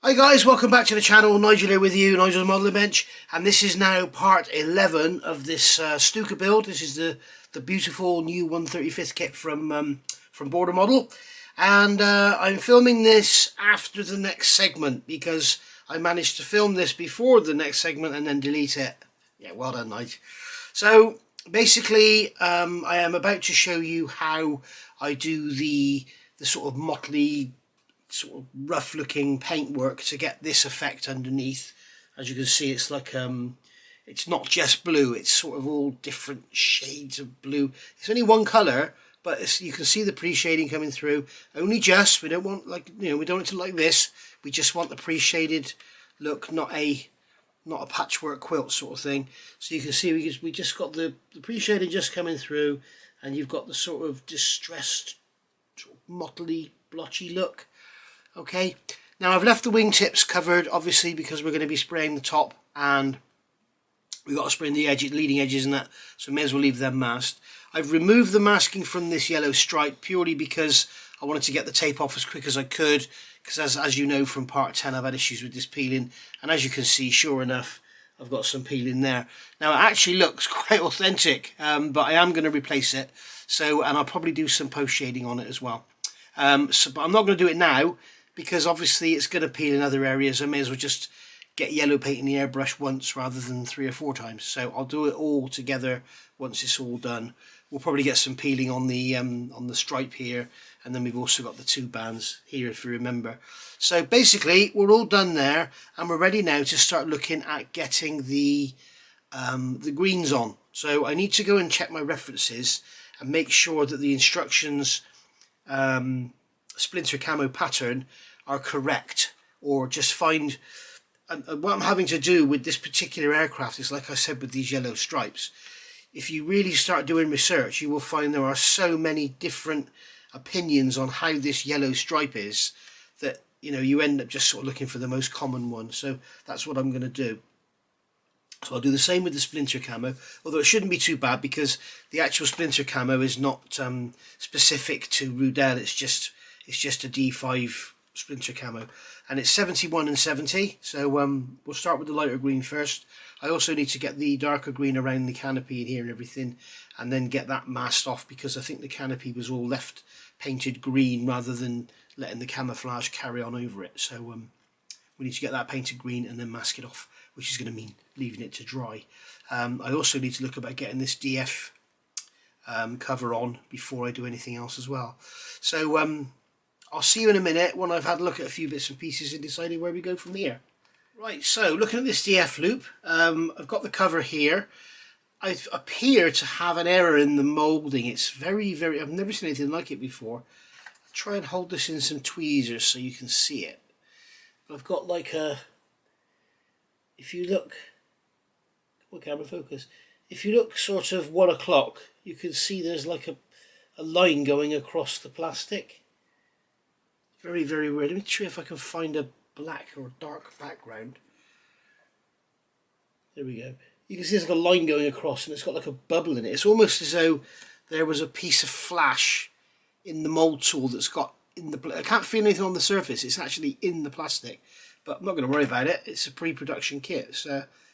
Hi guys, welcome back to the channel. Nigel here with you, Nigel's Modelling Bench, and this is now part 11 of this Stuka build. This is the beautiful new 1/35th kit from Border Model, and I'm filming this after the next segment because I managed to film this before the next segment and then delete it. Yeah, well done, Nigel. So basically, I am about to show you how I do the sort of motley, sort of rough looking paintwork to get this effect underneath. As you can see, it's like it's not just blue, it's sort of all different shades of blue. It's only one colour, but you can see the pre-shading coming through. Only just, we don't want, like, we don't want it to like this. We just want the pre-shaded look, not a patchwork quilt sort of thing. So you can see we just got the pre-shading just coming through, and you've got the sort of distressed, sort of motley, blotchy look. Okay, now I've left the wingtips covered, obviously, because we're going to be spraying the top, and we've got to spray the edges, leading edges and that, so may as well leave them masked. I've removed the masking from this yellow stripe purely because I wanted to get the tape off as quick as I could, because as you know from part 10, I've had issues with this peeling, and as you can see, sure enough, I've got some peeling there. Now it actually looks quite authentic, but I am going to replace it, and I'll probably do some post shading on it as well. But I'm not going to do it now, because obviously it's going to peel in other areas. I may as well just get yellow paint in the airbrush once rather than 3 or 4 times. So I'll do it all together once it's all done. We'll probably get some peeling on the stripe here, and then we've also got the 2 bands here, if you remember. So basically we're all done there, and we're ready now to start looking at getting the greens on. So I need to go and check my references and make sure that the instructions Splinter Camo pattern are correct, or just find, and what I'm having to do with this particular aircraft is, like I said, with these yellow stripes, if you really start doing research, you will find there are so many different opinions on how this yellow stripe is that you end up just sort of looking for the most common one. So that's what I'm going to do. So I'll do the same with the Splinter Camo, although it shouldn't be too bad because the actual Splinter Camo is not specific to Rudel. It's just a D5 Splinter Camo, and it's 71 and 70. So we'll start with the lighter green first. I also need to get the darker green around the canopy in here and everything, and then get that masked off, because I think the canopy was all left painted green rather than letting the camouflage carry on over it. So we need to get that painted green and then mask it off, which is going to mean leaving it to dry. I also need to look about getting this DF cover on before I do anything else as well. So I'll see you in a minute when I've had a look at a few bits and pieces and decided where we go from here. Right, so looking at this DF loop, I've got the cover here. I appear to have an error in the moulding. It's very, very, I've never seen anything like it before. I'll try and hold this in some tweezers so you can see it. I've got like a, if you look, come on camera, focus. If you look sort of 1 o'clock, you can see there's like a line going across the plastic. Very, very weird. Let me try if I can find a black or dark background. There we go. You can see there's like a line going across, and it's got like a bubble in it. It's almost as though there was a piece of flash in the mould tool that's got in the... I can't feel anything on the surface. It's actually in the plastic. But I'm not going to worry about it. It's a pre-production kit. It's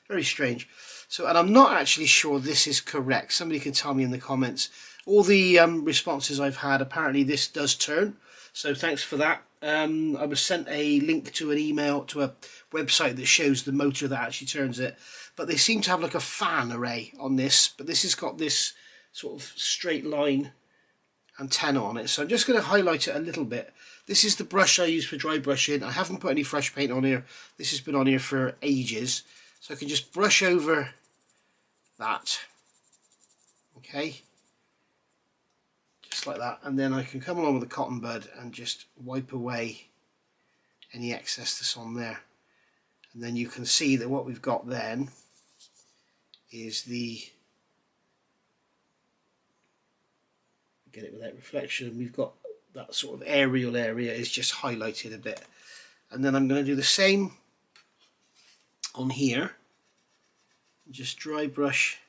very strange. So, and I'm not actually sure this is correct. Somebody can tell me in the comments. All the responses I've had, apparently this does turn. So thanks for that. I was sent a link to an email to a website that shows the motor that actually turns it. But they seem to have like a fan array on this. But this has got this sort of straight line antenna on it. So I'm just going to highlight it a little bit. This is the brush I use for dry brushing. I haven't put any fresh paint on here. This has been on here for ages. So I can just brush over that. Okay. Just like that. And then I can come along with a cotton bud and just wipe away any excess that's on there. And then you can see that what we've got then is the... Get it with that reflection. We've got that sort of aerial area is just highlighted a bit, and then I'm going to do the same on here. Just dry brush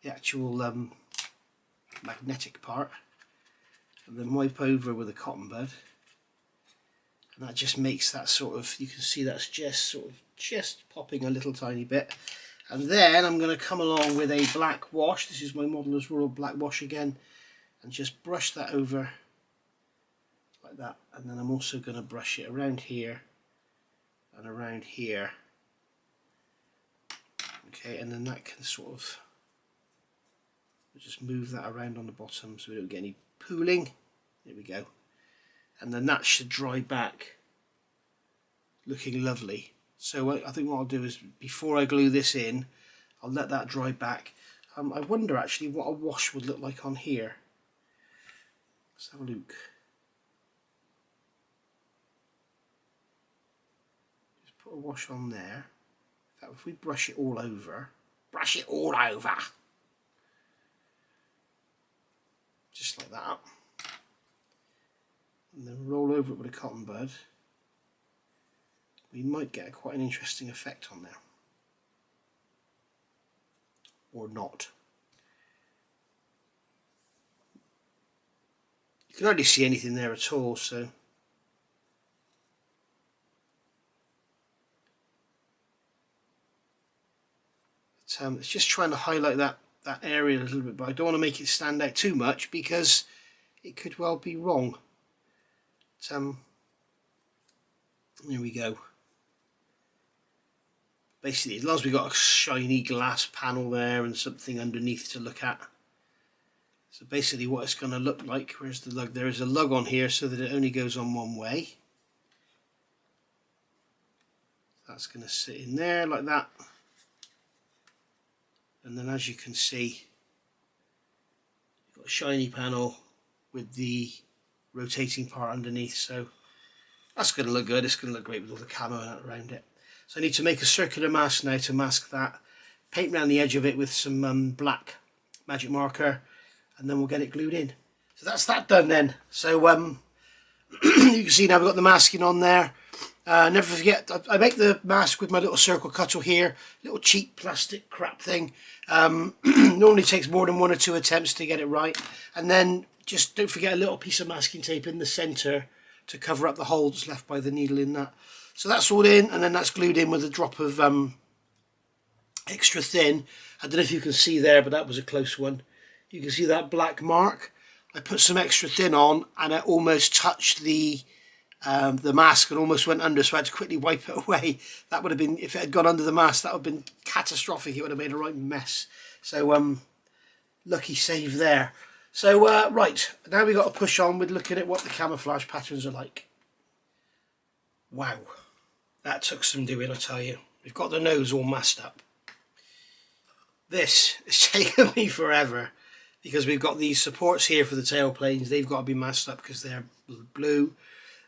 the actual magnetic part, and then wipe over with a cotton bud, and that just makes that sort of, you can see that's just popping a little tiny bit. And then I'm going to come along with a black wash. This is my Modeller's Royal black wash again, and just brush that over like that. And then I'm also going to brush it around here and around here. Okay, and then that can sort of just move that around on the bottom so we don't get any pooling. There we go. And then that should dry back looking lovely. So I think what I'll do is, before I glue this in, I'll let that dry back. I wonder actually what a wash would look like on here. Let's have a look. Just put a wash on there. In fact, if we brush it all over, just like that, and then roll over it with a cotton bud, we might get quite an interesting effect on there. Or not. You can hardly see anything there at all, so it's just trying to highlight that area a little bit, but I don't want to make it stand out too much because it could well be wrong. There we go. Basically, as long as we've got a shiny glass panel there and something underneath to look at. So basically what it's going to look like, where's the lug? There is a lug on here so that it only goes on one way. That's going to sit in there like that. And then as you can see, you've got a shiny panel with the rotating part underneath. So that's going to look good. It's going to look great with all the camo around it. So I need to make a circular mask now to mask that. Paint around the edge of it with some black magic marker, and then we'll get it glued in. So that's that done then. So you can see now we've got the masking on there. Never forget, I make the mask with my little circle cutter here, little cheap plastic crap thing. Normally takes more than 1 or 2 attempts to get it right. And then just don't forget a little piece of masking tape in the centre to cover up the hole that's left by the needle in that. So that's all in, and then that's glued in with a drop of extra thin. I don't know if you can see there, but that was a close one. You can see that black mark. I put some extra thin on, and it almost touched the mask and almost went under, so I had to quickly wipe it away. That would have been, if it had gone under the mask, that would have been catastrophic. It would have made a right mess. So lucky save there. So right, now we've got to push on with looking at what the camouflage patterns are like. Wow, that took some doing, I tell you. We've got the nose all masked up. This has taken me forever because we've got these supports here for the tail planes. They've got to be masked up because they're blue.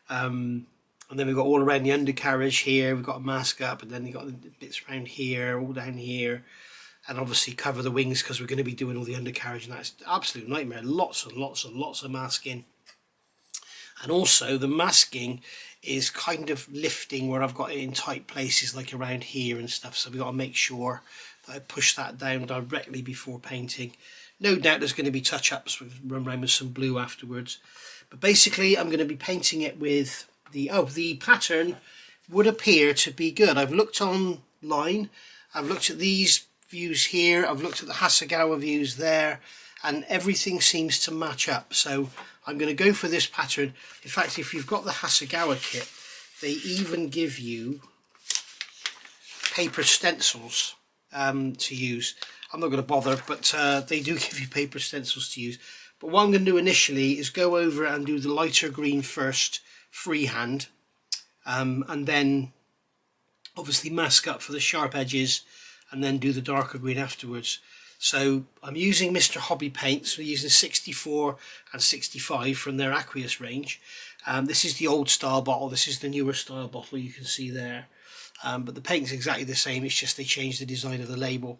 And then we've got all around the undercarriage here, we've got a mask up, and then you've got the bits around here, all down here, and obviously cover the wings because we're going to be doing all the undercarriage, and that's an absolute nightmare. Lots and lots and lots of masking. And also the masking is kind of lifting where I've got it in tight places like around here and stuff, so we've got to make sure that I push that down directly before painting. No doubt there's going to be touch-ups, we'll run around with some blue afterwards. But basically I'm going to be painting it with the pattern would appear to be good. I've looked online, I've looked at these views here, I've looked at the Hasegawa views there, and everything seems to match up. So I'm going to go for this pattern. In fact, if you've got the Hasegawa kit, they even give you paper stencils to use. I'm not going to bother, but they do give you paper stencils to use. But what I'm going to do initially is go over and do the lighter green first, freehand, and then obviously mask up for the sharp edges, and then do the darker green afterwards. So I'm using Mr. Hobby paints. We're using 64 and 65 from their Aqueous range. This is the old style bottle, this is the newer style bottle you can see there. But the paint's exactly the same, it's just they changed the design of the label.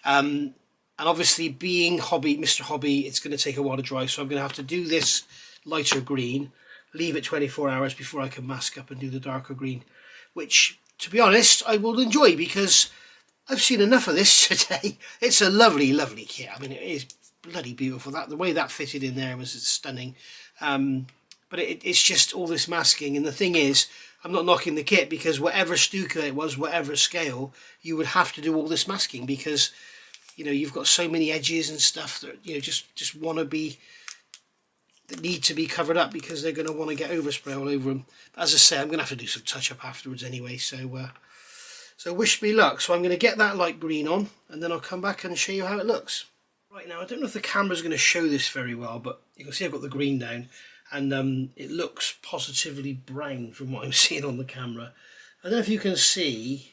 And obviously being Mr. Hobby, it's going to take a while to dry, so I'm going to have to do this lighter green, leave it 24 hours before I can mask up and do the darker green, which, to be honest, I will enjoy because I've seen enough of this today. It's a lovely, lovely kit. I mean, it is bloody beautiful. The way that fitted in there was stunning. but it's just all this masking. And the thing is, I'm not knocking the kit, because whatever Stuka it was, whatever scale, you would have to do all this masking, because you know you've got so many edges and stuff that you know just want to be, that need to be covered up, because they're going to want to get overspray all over them. But as I say, I'm going to have to do some touch up afterwards anyway, so so wish me luck. So I'm going to get that light green on, and then I'll come back and show you how it looks. Right, now I don't know if the camera's going to show this very well, but you can see I've got the green down, and it looks positively brown from what I'm seeing on the camera. I don't know if you can see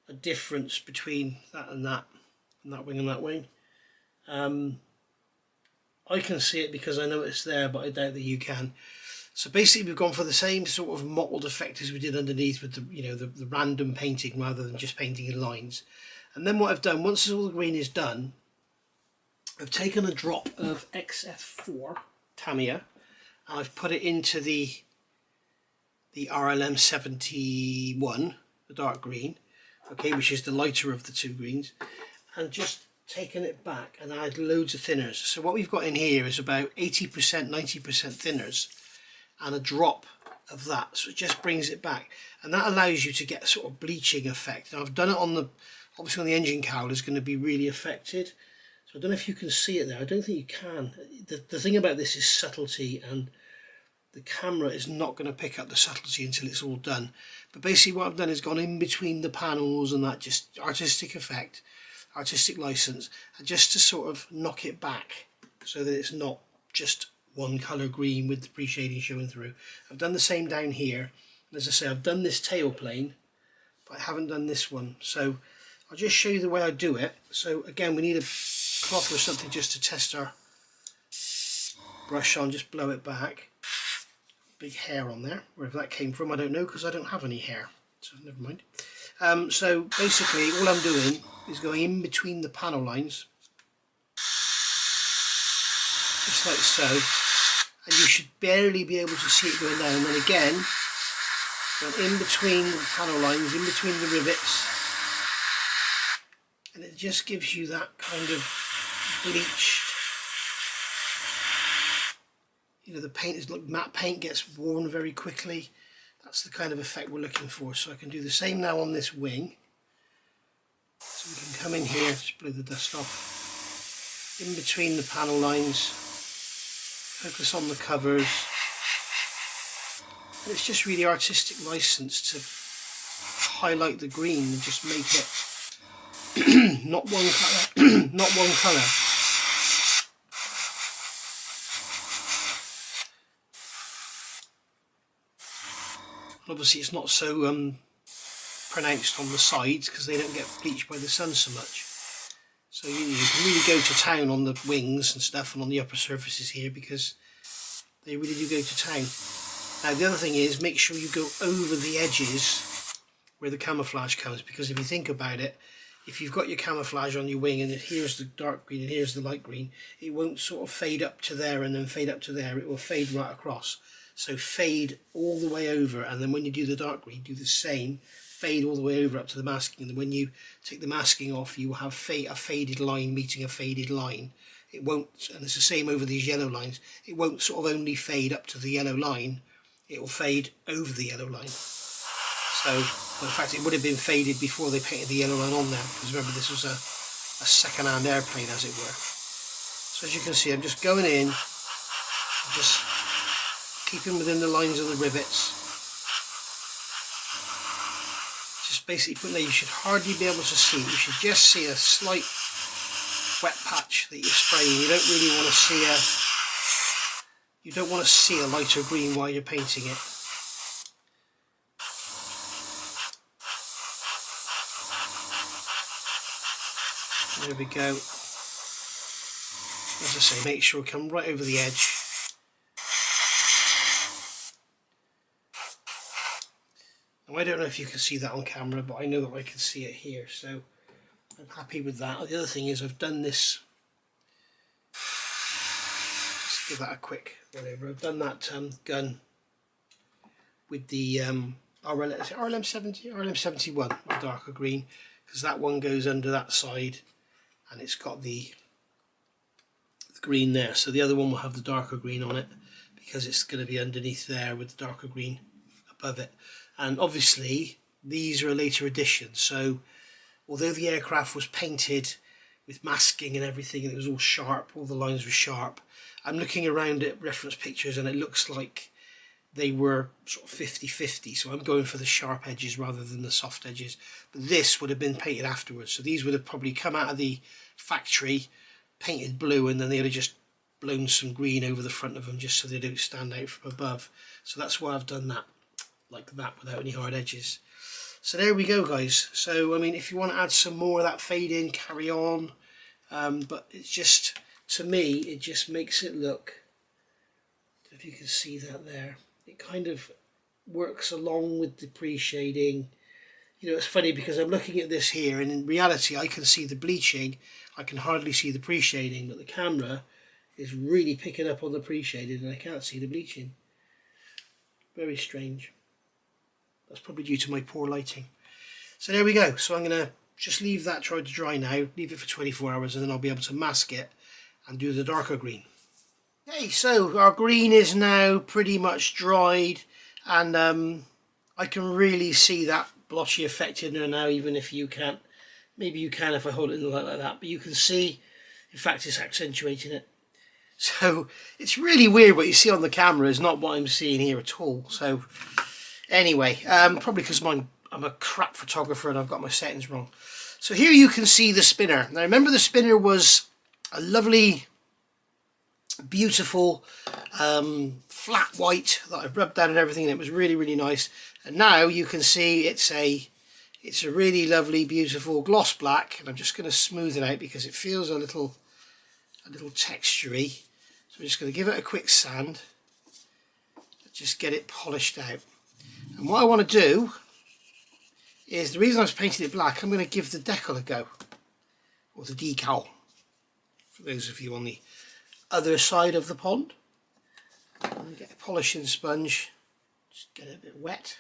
a difference between that and that wing and that wing. I can see it because I know it's there, but I doubt that you can. So basically we've gone for the same sort of mottled effect as we did underneath with the, you know, the random painting rather than just painting in lines. And then what I've done, once all the green is done, I've taken a drop of XF4 Tamiya and I've put it into the RLM 71, the dark green, okay, which is the lighter of the two greens, and just taken it back and add loads of thinners. So what we've got in here is about 80%, 90% thinners and a drop of that, so it just brings it back, and that allows you to get a sort of bleaching effect. Now I've done it on the, obviously on the engine cowl is going to be really affected, so I don't know if you can see it there. I don't think you can. The thing about this is subtlety, and the camera is not going to pick up the subtlety until it's all done. But basically what I've done is gone in between the panels and that, just artistic effect, artistic license, and just to sort of knock it back so that it's not just one colour green with the pre-shading showing through. I've done the same down here, and as I say, I've done this tail plane, but I haven't done this one. So I'll just show you the way I do it. So again, we need a cloth or something just to test our brush on, just blow it back. Big hair on there, wherever that came from I don't know, because I don't have any hair, so never mind. So basically all I'm doing is going in between the panel lines, just like so, and you should barely be able to see it going down. And then again, going in between the panel lines, in between the rivets, and it just gives you that kind of bleached, you know, the paint is like matte paint, gets worn very quickly. That's the kind of effect we're looking for. So I can do the same now on this wing. So we can come in here, just blow the dust off, in between the panel lines, focus on the covers, and it's just really artistic license to highlight the green and just make it not one colour, not one colour. Obviously it's not so pronounced on the sides because they don't get bleached by the sun so much. So you can really go to town on the wings and stuff and on the upper surfaces here, because they really do go to town. Now the other thing is, make sure you go over the edges where the camouflage comes, because if you think about it, if you've got your camouflage on your wing and here's the dark green and here's the light green, it won't sort of fade up to there and then fade up to there. It will fade right across. So fade all the way over, and then when you do the dark green, do the same, fade all the way over up to the masking, and then when you take the masking off, you will have a faded line meeting a faded line. It won't, and it's the same over these yellow lines, it won't sort of only fade up to the yellow line, it will fade over the yellow line. So, well, in fact, it would have been faded before they painted the yellow line on there, because remember this was a second-hand airplane, as it were. So as you can see, I'm just going in, just keeping within the lines of the rivets. Just basically putting there, you should hardly be able to see, you should just see a slight wet patch that you're spraying. You don't really want to see a lighter green while you're painting it. There we go. As I say, make sure come right over the edge. Now I don't know if you can see that on camera, but I know that I can see it here, so I'm happy with that. The other thing is I've done this, just give that a quick whatever. I've done that gun with the RLM 71, the darker green, because that one goes under that side and it's got the green there. So the other one will have the darker green on it, because it's going to be underneath there with the darker green above it. And obviously these are a later addition, so although the aircraft was painted with masking and everything and it was all sharp, all the lines were sharp, I'm looking around at reference pictures and it looks like they were sort of 50-50, so I'm going for the sharp edges rather than the soft edges. But this would have been painted afterwards, so these would have probably come out of the factory painted blue, and then they would have just blown some green over the front of them just so they don't stand out from above. So that's why I've done that like that without any hard edges. So there we go, guys. So I mean, if you want to add some more of that fade in, carry on, but it's just, to me, it just makes it look, if you can see that there, it kind of works along with the pre-shading. You know, it's funny because I'm looking at this here and in reality I can see the bleaching, I can hardly see the pre-shading, but the camera is really picking up on the pre-shading and I can't see the bleaching. Very strange. That's probably due to my poor lighting. So there we go. So I'm going to just leave that try to dry now, leave it for 24 hours, and then I'll be able to mask it and do the darker green. Okay, so our green is now pretty much dried, and I can really see that blotchy effect in there now, even if you can't. Maybe you can if I hold it in the light like that, but you can see, in fact, it's accentuating it. So it's really weird what you see on the camera is not what I'm seeing here at all. So anyway, probably because I'm a crap photographer and I've got my settings wrong. So here you can see the spinner. Now remember, the spinner was a lovely, beautiful flat white that I rubbed down and everything, and it was really, really nice. And now you can see it's a really lovely, beautiful gloss black, and I'm just going to smooth it out because it feels a little textury. So I'm just going to give it a quick sand, just get it polished out. And what I want to do is, the reason I was painting it black, I'm going to give the decal a go, or the decal, for those of you on the other side of the pond. I'm going to get a polishing sponge, just get it a bit wet,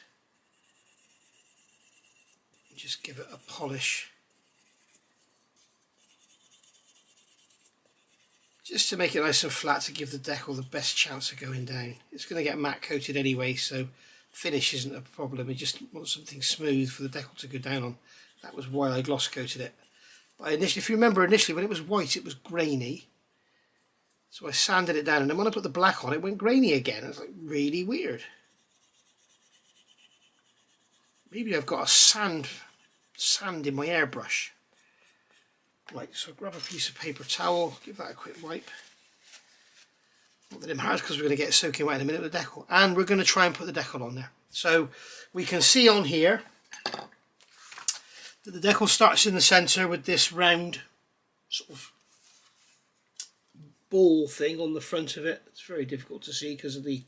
and just give it a polish, just to make it nice and flat, to give the decal the best chance of going down. It's going to get matte coated anyway, so finish isn't a problem. I just want something smooth for the decal to go down on. That was why I gloss coated it. But initially, if you remember, initially when it was white it was grainy, so I sanded it down, and then when I put the black on it went grainy again. It was like really weird. Maybe I've got a sand in my airbrush. Right, so grab a piece of paper towel, give that a quick wipe. Not that it matters because we're going to get it soaking wet in a minute with the decal, and we're going to try and put the decal on there. So we can see on here that the decal starts in the centre with this round sort of ball thing on the front of it. It's very difficult to see because of the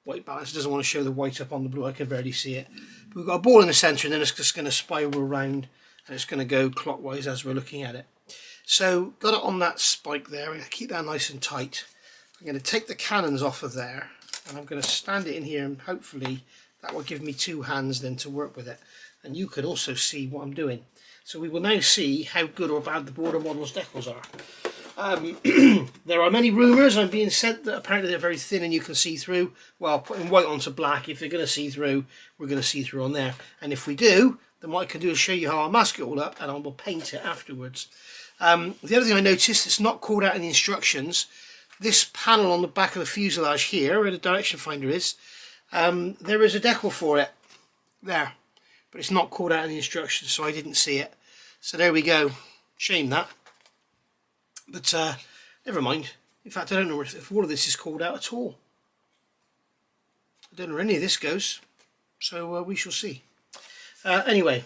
white balance. It doesn't want to show the white up on the blue. I can barely see it. But we've got a ball in the centre, and then it's just going to spiral around, and it's going to go clockwise as we're looking at it. So got it on that spike there. I'm going to keep that nice and tight. I'm going to take the cannons off of there, and I'm going to stand it in here, and hopefully that will give me two hands then to work with it. And you can also see what I'm doing. So we will now see how good or bad the Border Models decals are. There are many rumours I'm being sent that apparently they're very thin and you can see through. Well, putting white onto black, if you're going to see through, we're going to see through on there. And if we do, then what I can do is show you how I'll mask it all up, and I will paint it afterwards. The other thing I noticed, it's not called out in the instructions. This panel on the back of the fuselage here, where the direction finder is, there is a decal for it there, but it's not called out in the instructions, so I didn't see it. So there we go. Shame that, but never mind. In fact, I don't know if all of this is called out at all. I don't know where any of this goes, so we shall see. Anyway,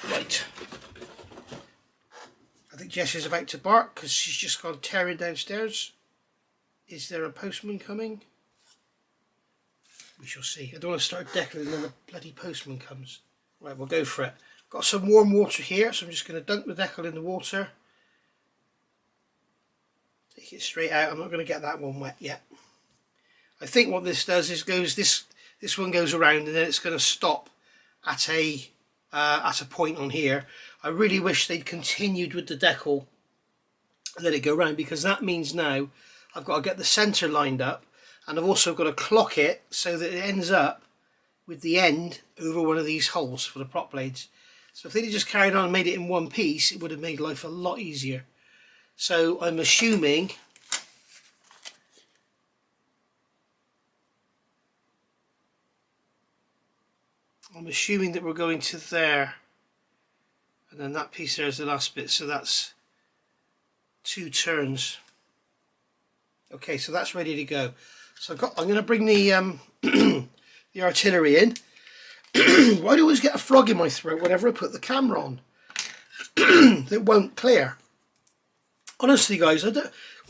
right. I think Jess is about to bark because she's just gone tearing downstairs. Is there a postman coming? We shall see. I don't want to start decaling and then the bloody postman comes. Right, we'll go for it. Got some warm water here, so I'm just going to dunk the decal in the water. Take it straight out. I'm not going to get that one wet yet. I think what this does is this one goes around, and then it's going to stop at a point on here. I really wish they'd continued with the decal and let it go around, because that means now I've got to get the centre lined up. and I've also got to clock it so that it ends up with the end over one of these holes for the prop blades. So if they'd just carried on and made it in one piece, it would have made life a lot easier. So I'm assuming that we're going to there, and then that piece there is the last bit, so that's 2 turns. Okay, so that's ready to go. So I'm going to bring the the artillery in. Why do I always get a frog in my throat whenever I put the camera on? That won't clear. Honestly, guys, when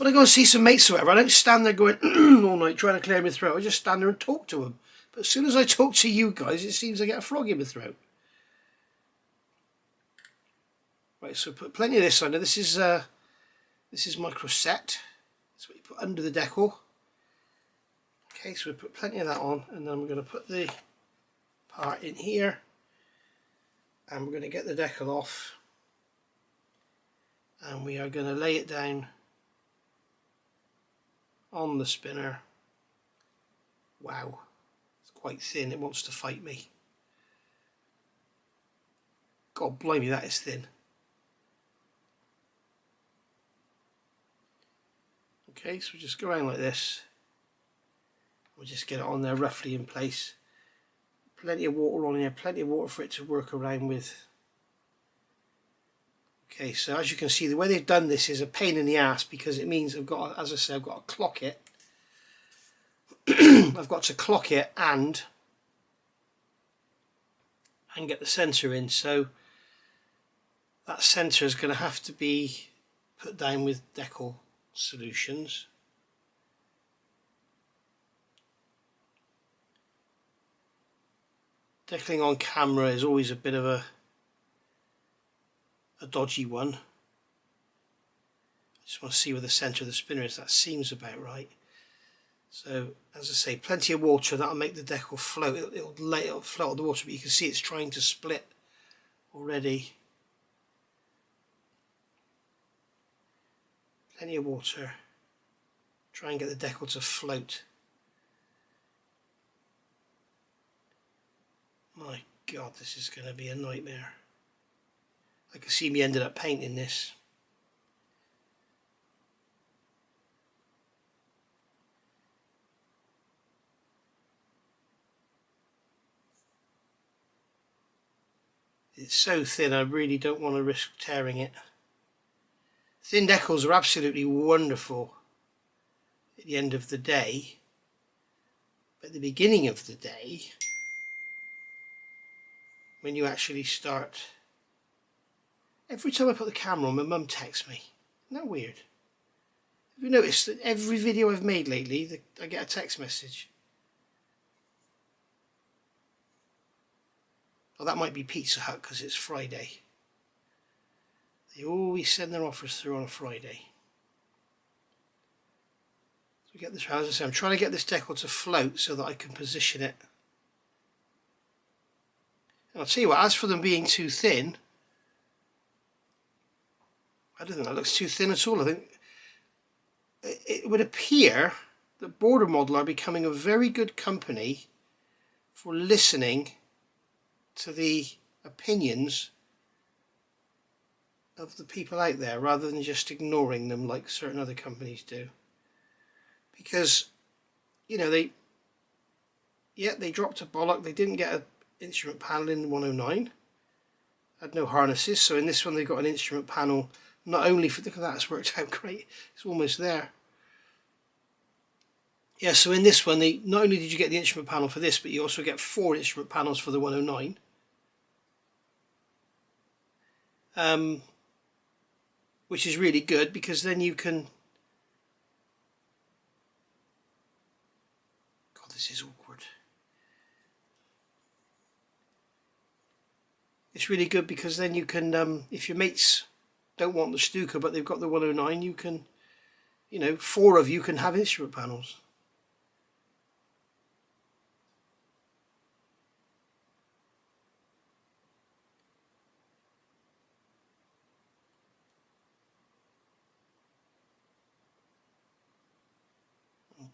I go and see some mates or whatever, I don't stand there going all night trying to clear my throat. I just stand there and talk to them. But as soon as I talk to you guys, it seems I get a frog in my throat. Right, so put plenty of this on. Now this is micro set. That's what you put under the decal. Okay, so we put plenty of that on, and then we're going to put the part in here, and we're going to get the decal off, and we are going to lay it down on the spinner. Wow, it's quite thin. It wants to fight me. God blimey, that is thin. Okay, so we just go around like this. We'll just get it on there roughly in place. Plenty of water on here, plenty of water for it to work around with. Okay, so as you can see, the way they've done this is a pain in the ass, because it means I've got, as I said, I've got to clock it. I've got to clock it and get the centre in. So that centre is going to have to be put down with decal solutions. Decaling on camera is always a bit of a dodgy one. I just want to see where the centre of the spinner is. That seems about right. So as I say, plenty of water, that'll make the decal float. It'll float on the water, but you can see it's trying to split already. Plenty of water. Try and get the decal to float. My God, this is going to be a nightmare. I can see me ended up painting this. It's so thin, I really don't want to risk tearing it. Thin decals are absolutely wonderful at the end of the day, but at the beginning of the day, when you actually start, every time I put the camera on, my mum texts me. Isn't that weird? Have you noticed that every video I've made lately, I get a text message? Well, that might be Pizza Hut because it's Friday. They always send their offers through on a Friday. So we get this, as I say, I'm trying to get this decal to float so that I can position it. And I'll tell you what, as for them being too thin, I don't think that looks too thin at all. I think it would appear that Border Model are becoming a very good company for listening to the opinions of the people out there, rather than just ignoring them like certain other companies do. Because, you know, they dropped a bollock. They didn't get an instrument panel in the 109. Had no harnesses, so in this one they've got an instrument panel. Not only for, look at that, it's worked out great. It's almost there. Yeah, so in this one, not only did you get the instrument panel for this, but you also get 4 instrument panels for the 109. Which is really good, because then you can... God, this is awkward. It's really good because then you can, if your mates don't want the Stuka but they've got the 109, you can, you know, 4 of you can have instrument panels.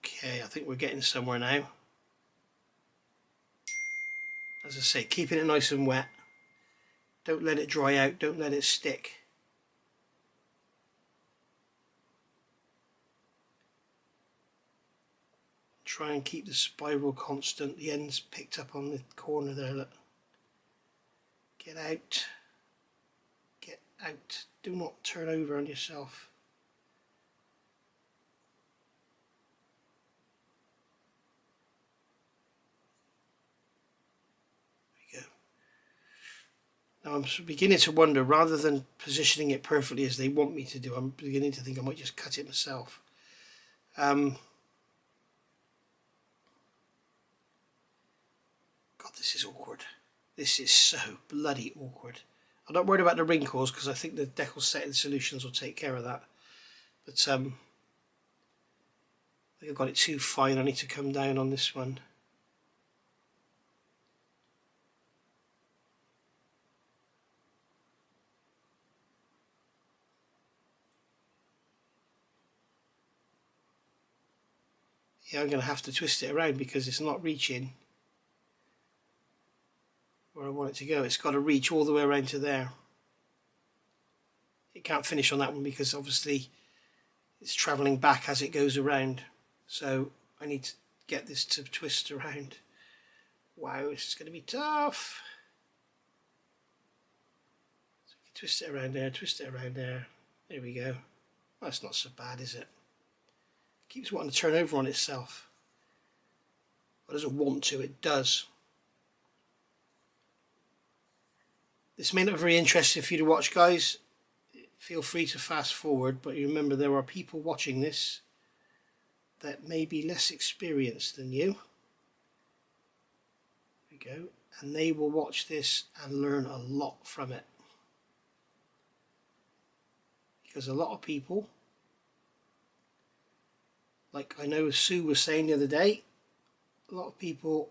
Okay, I think we're getting somewhere now. As I say, keeping it nice and wet. Don't let it dry out, don't let it stick. Try and keep the spiral constant. The end's picked up on the corner there, look. Get out. Get out. Do not turn over on yourself. There we go. Now I'm beginning to wonder, rather than positioning it perfectly as they want me to do, I'm beginning to think I might just cut it myself. God, this is awkward. This is so bloody awkward. I'm not worried about the wrinkles because I think the Decals setting solutions will take care of that. But I think I've got it too fine. I need to come down on this one. Yeah, I'm going to have to twist it around because it's not reaching where I want it to go. It's got to reach all the way around to there. It can't finish on that one because obviously it's travelling back as it goes around. So I need to get this to twist around. Wow, this is going to be tough. So we can twist it around there, twist it around there. There we go. Well, that's not so bad, is it? Keeps wanting to turn over on itself. Well, it doesn't want to, it does. This may not be very interesting for you to watch, guys. Feel free to fast forward, but you remember there are people watching this that may be less experienced than you. There we go. And they will watch this and learn a lot from it. Because a lot of people, like I know Sue was saying the other day, a lot of people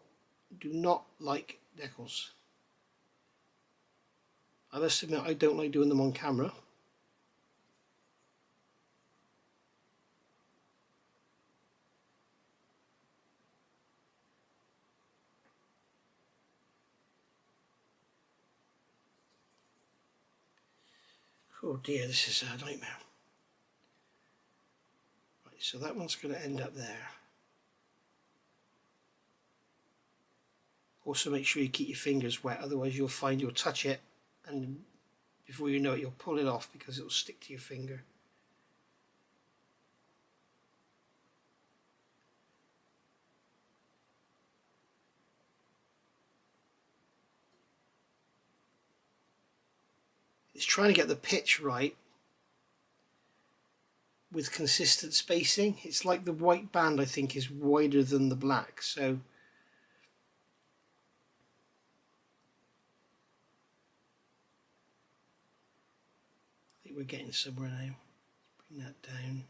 do not like decals. I must admit I don't like doing them on camera. Oh dear, this is a nightmare. Right, so that one's going to end up there. Also make sure you keep your fingers wet, otherwise you'll find you'll touch it and before you know it you'll pull it off because it will stick to your finger. It's trying to get the pitch right with consistent spacing. It's like the white band I think is wider than the black, so I think we're getting somewhere now. Let's bring that down.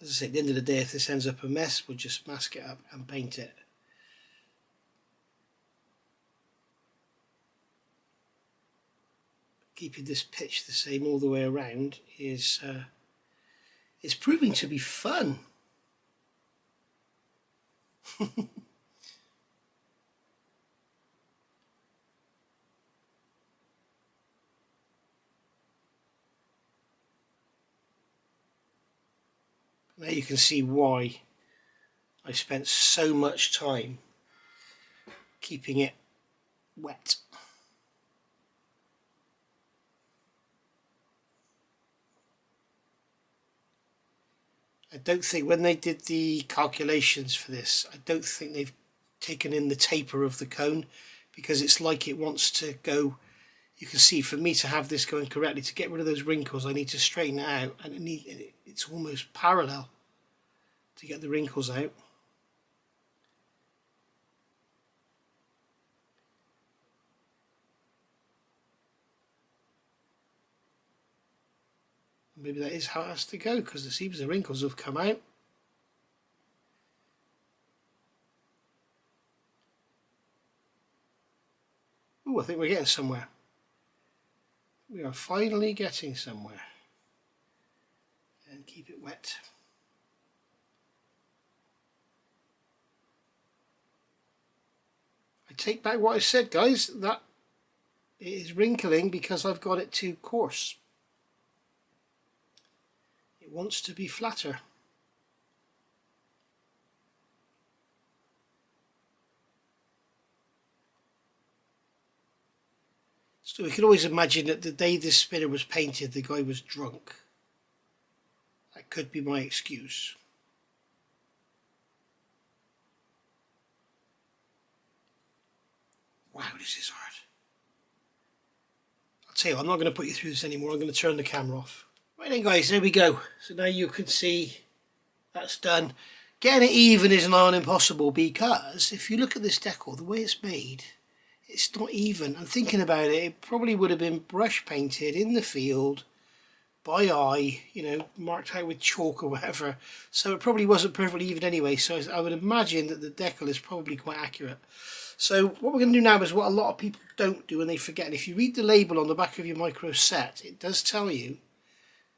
As I say, at the end of the day, if this ends up a mess, we'll just mask it up and paint it. Keeping this pitch the same all the way around is proving to be fun. Now you can see why I spent so much time keeping it wet. I don't think when they did the calculations for this, I don't think they've taken in the taper of the cone because it's like it wants to go. You can see for me to have this going correctly, to get rid of those wrinkles, I need to straighten it out, and it's almost parallel to get the wrinkles out. Maybe that is how it has to go because it seems the wrinkles have come out. Oh, I think we're getting somewhere. We are finally getting somewhere. And keep it wet. I take back what I said, guys, that it is wrinkling because I've got it too coarse. It wants to be flatter. So we can always imagine that the day this spinner was painted, the guy was drunk. That could be my excuse. Wow, this is hard. I'll tell you, I'm not going to put you through this anymore. I'm going to turn the camera off. Right then, guys, there we go. So now you can see that's done. Getting it even is nigh on impossible because if you look at this decal, the way it's made, it's not even. And thinking about it, it probably would have been brush painted in the field by eye, you know, marked out with chalk or whatever. So it probably wasn't perfectly even anyway. So I would imagine that the decal is probably quite accurate. So what we're going to do now is what a lot of people don't do and they forget. And if you read the label on the back of your micro set, it does tell you,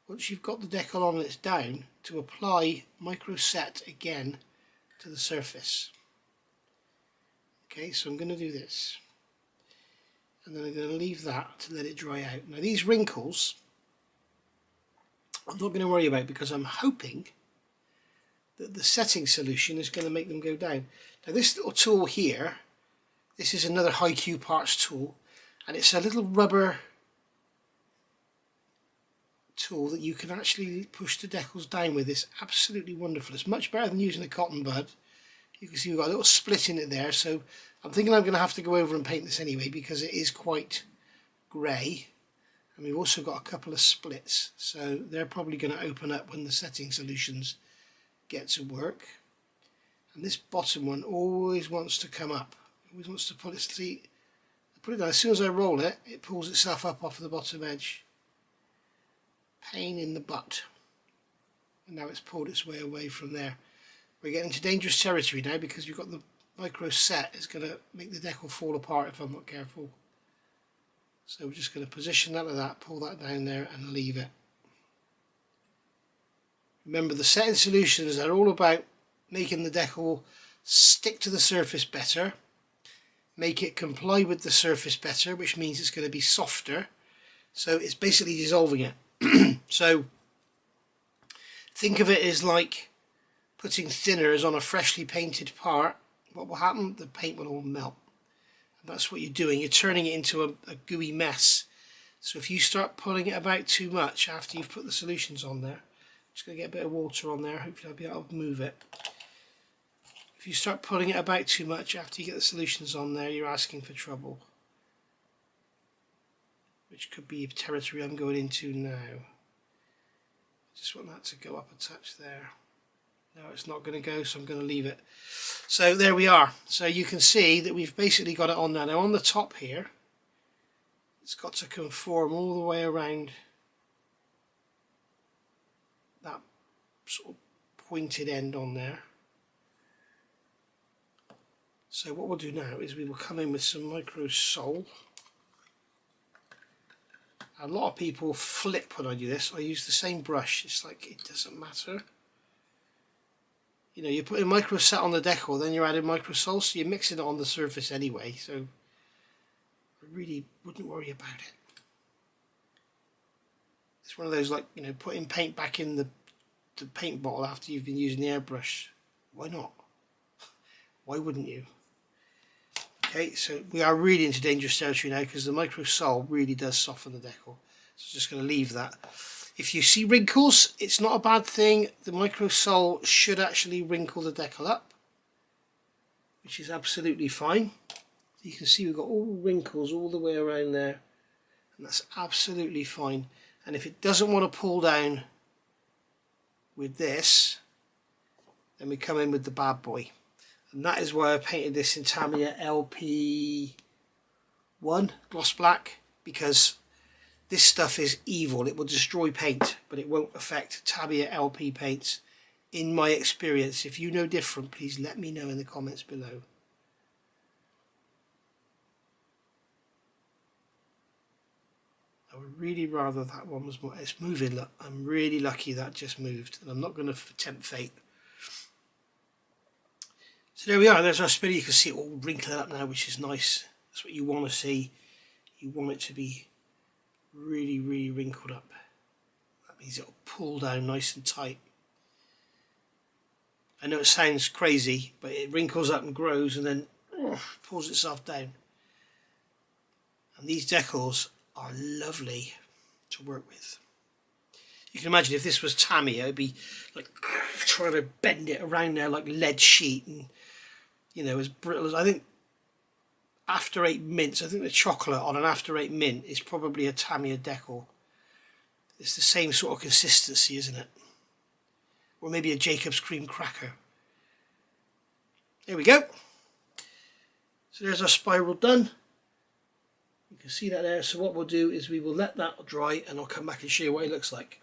once you've got the decal on and it's down, to apply micro set again to the surface. Okay, so I'm going to do this. And then I'm going to leave that to let it dry out. Now these wrinkles, I'm not going to worry about because I'm hoping that the setting solution is going to make them go down. Now this little tool here, this is another high Q parts tool, and it's a little rubber tool that you can actually push the decals down with. It's absolutely wonderful. It's much better than using a cotton bud. You can see we've got a little split in it there, so I'm thinking I'm going to have to go over and paint this anyway because it is quite grey, and we've also got a couple of splits, so they're probably going to open up when the setting solutions get to work. And this bottom one always wants to come up. It always wants to put its feet. Put it down. As soon as I roll it, it pulls itself up off the bottom edge. Pain in the butt. And now it's pulled its way away from there. We're getting to dangerous territory now because we've got the micro set. It's going to make the decal fall apart if I'm not careful. So we're just going to position that like that, pull that down there and leave it. Remember, the setting solutions are all about making the decal stick to the surface better, make it comply with the surface better, which means it's going to be softer. So it's basically dissolving it. So think of it as like putting thinners on a freshly painted part. What will happen? The paint will all melt. And that's what you're doing. You're turning it into a gooey mess. So if you start pulling it about too much after you've put the solutions on there, just going to get a bit of water on there, hopefully I'll be able to move it. If you start pulling it about too much after you get the solutions on there, you're asking for trouble. Which could be a territory I'm going into now. Just want that to go up a touch there. No, it's not going to go, so I'm going to leave it. So there we are. So you can see that we've basically got it on now. Now on the top here, it's got to conform all the way around that sort of pointed end on there. So what we'll do now is we will come in with some micro sol. A lot of people flip when I do this. I use the same brush. It's like it doesn't matter. You know, you're putting micro set on the decal, then you're adding micro sol, so you're mixing it on the surface anyway. So I really wouldn't worry about it. It's one of those, like, you know, putting paint back in the paint bottle after you've been using the airbrush. Why not? Why wouldn't you? Okay, so we are really into dangerous territory now because the micro sol really does soften the decal. So just going to leave that. If you see wrinkles, it's not a bad thing. The micro sol should actually wrinkle the decal up, which is absolutely fine. You can see we've got all wrinkles all the way around there, and that's absolutely fine. And if it doesn't want to pull down with this, then we come in with the bad boy. And that is why I painted this in Tamiya LP1 gloss black, because this stuff is evil. It will destroy paint, but it won't affect Tamiya LP paints in my experience. If you know different, please let me know in the comments below. I would really rather that one was more. It's moving. Look, I'm really lucky that just moved, and I'm not going to tempt fate. So there we are. There's our spinner. You can see it all wrinkling up now, which is nice. That's what you want to see. You want it to be really, really wrinkled up. That means it'll pull down nice and tight. I know it sounds crazy, but it wrinkles up and grows and then pulls itself down. And these decals are lovely to work with. You can imagine if this was Tamiya, it'd be like trying to bend it around there like lead sheet, and you know, as brittle as I think. After 8 mints, I think the chocolate on an after 8 mint is probably a Tamiya decal. It's the same sort of consistency, isn't it? Or maybe a Jacob's cream cracker. There we go. So there's our spiral done. You can see that there. So what we'll do is we will let that dry and I'll come back and show you what it looks like.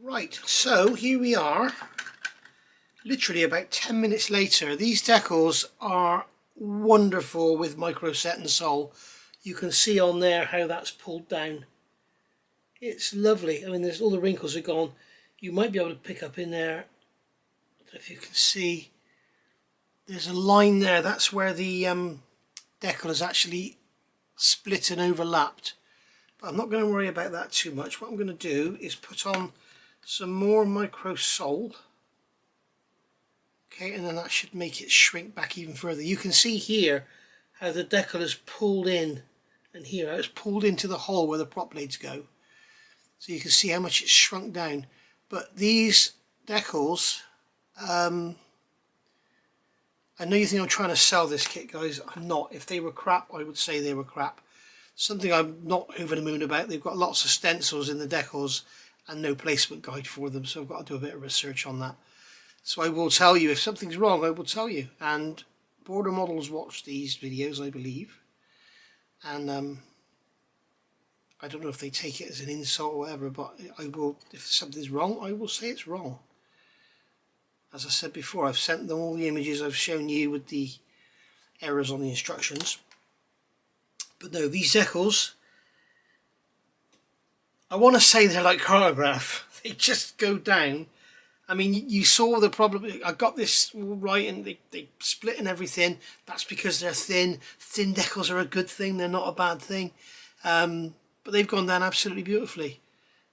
Right, so here we are. Literally about 10 minutes later. These decals are wonderful with micro set and sole. You can see on there how that's pulled down. It's lovely. I mean, there's all the wrinkles are gone. You might be able to pick up in there, I don't know if you can see, there's a line there. That's where the decal is actually split and overlapped. But I'm not going to worry about that too much. What I'm going to do is put on some more micro sole. Okay, and then that should make it shrink back even further. You can see here how the decal is pulled in, and here it's pulled into the hole where the prop blades go. So you can see how much it's shrunk down. But these decals, I know you think I'm trying to sell this kit, guys. I'm not. If they were crap, I would say they were crap. Something I'm not over the moon about. They've got lots of stencils in the decals and no placement guide for them, so I've got to do a bit of research on that. So I will tell you if something's wrong. I will tell you. And Border Models watch these videos, I believe, and I don't know if they take it as an insult or whatever, but I will. If something's wrong, I will say it's wrong. As I said before, I've sent them all the images I've shown you with the errors on the instructions. But no, these decals, I want to say they're like chronograph. They just go down. I mean, you saw the problem. I got this all right, and they split and everything. That's because they're thin. Thin decals are a good thing. They're not a bad thing. But they've gone down absolutely beautifully.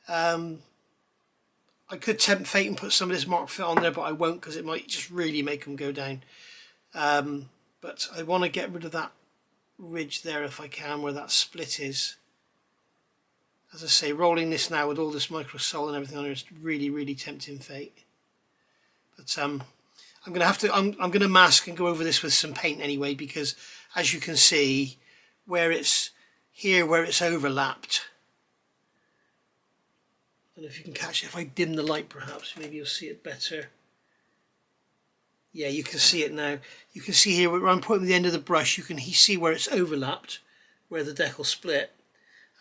I could tempt fate and put some of this Mark Fit on there, but I won't because it might just really make them go down. But I want to get rid of that ridge there if I can, where that split is. As I say, rolling this now with all this micro sole and everything on there is really, really tempting fate. But I'm gonna have to. I'm gonna mask and go over this with some paint anyway, because as you can see, where it's here, where it's overlapped. I don't know if you can catch it. If I dim the light, perhaps maybe you'll see it better. Yeah, you can see it now. You can see here where I'm putting the end of the brush. You can see where it's overlapped, where the decal split,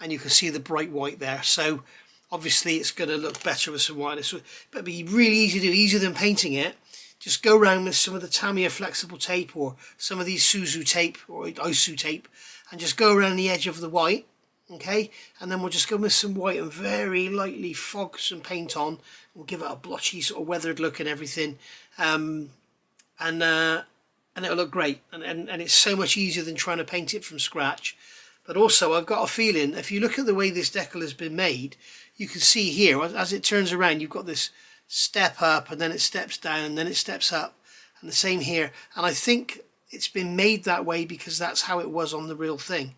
and you can see the bright white there. So obviously it's going to look better with some whiteness, but it'd be really easy to do, easier than painting it. Just go around with some of the Tamiya flexible tape or some of these Suzu tape or Isu tape, and just go around the edge of the white. Okay, and then we'll just go with some white and very lightly fog some paint on. We'll give it a blotchy sort of weathered look and everything, and it'll look great. And it's so much easier than trying to paint it from scratch. But also, I've got a feeling if you look at the way this decal has been made, you can see here as it turns around, you've got this step up, and then it steps down, and then it steps up, and the same here. And I think it's been made that way because that's how it was on the real thing.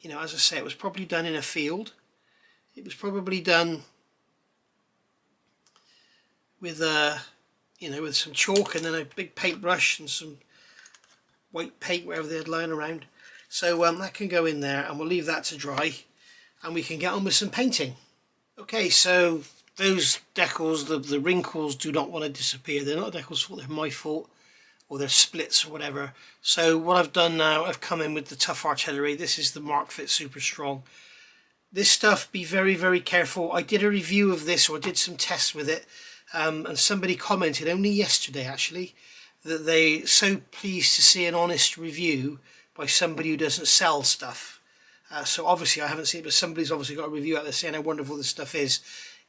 You know, as I say, it was probably done in a field. It was probably done with you know, with some chalk and then a big paintbrush and some white paint, wherever they had lying around. So that can go in there, and we'll leave that to dry, and we can get on with some painting. Okay, so those decals, the wrinkles do not want to disappear. They're not decals' fault, they're my fault, or they're splits or whatever. So what I've done now, I've come in with the Tough Artillery. This is the Mark Fit Super Strong. This stuff, be very, very careful. I did a review of this, or did some tests with it, and somebody commented only yesterday actually that they so pleased to see an honest review by somebody who doesn't sell stuff. So obviously I haven't seen it, but somebody's obviously got a review out there saying how wonderful this stuff is.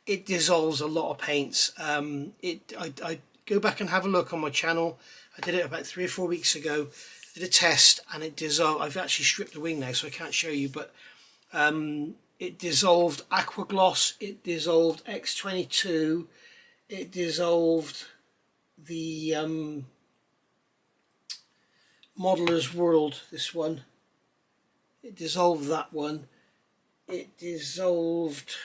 It dissolves a lot of paints. I go back and have a look on my channel. I did it about 3 or 4 weeks ago. I did a test and it dissolved. I've actually stripped the wing now, so I can't show you, but it dissolved Aqua Gloss, it dissolved X22, it dissolved the Modeler's World, this one. It dissolved that one. It dissolved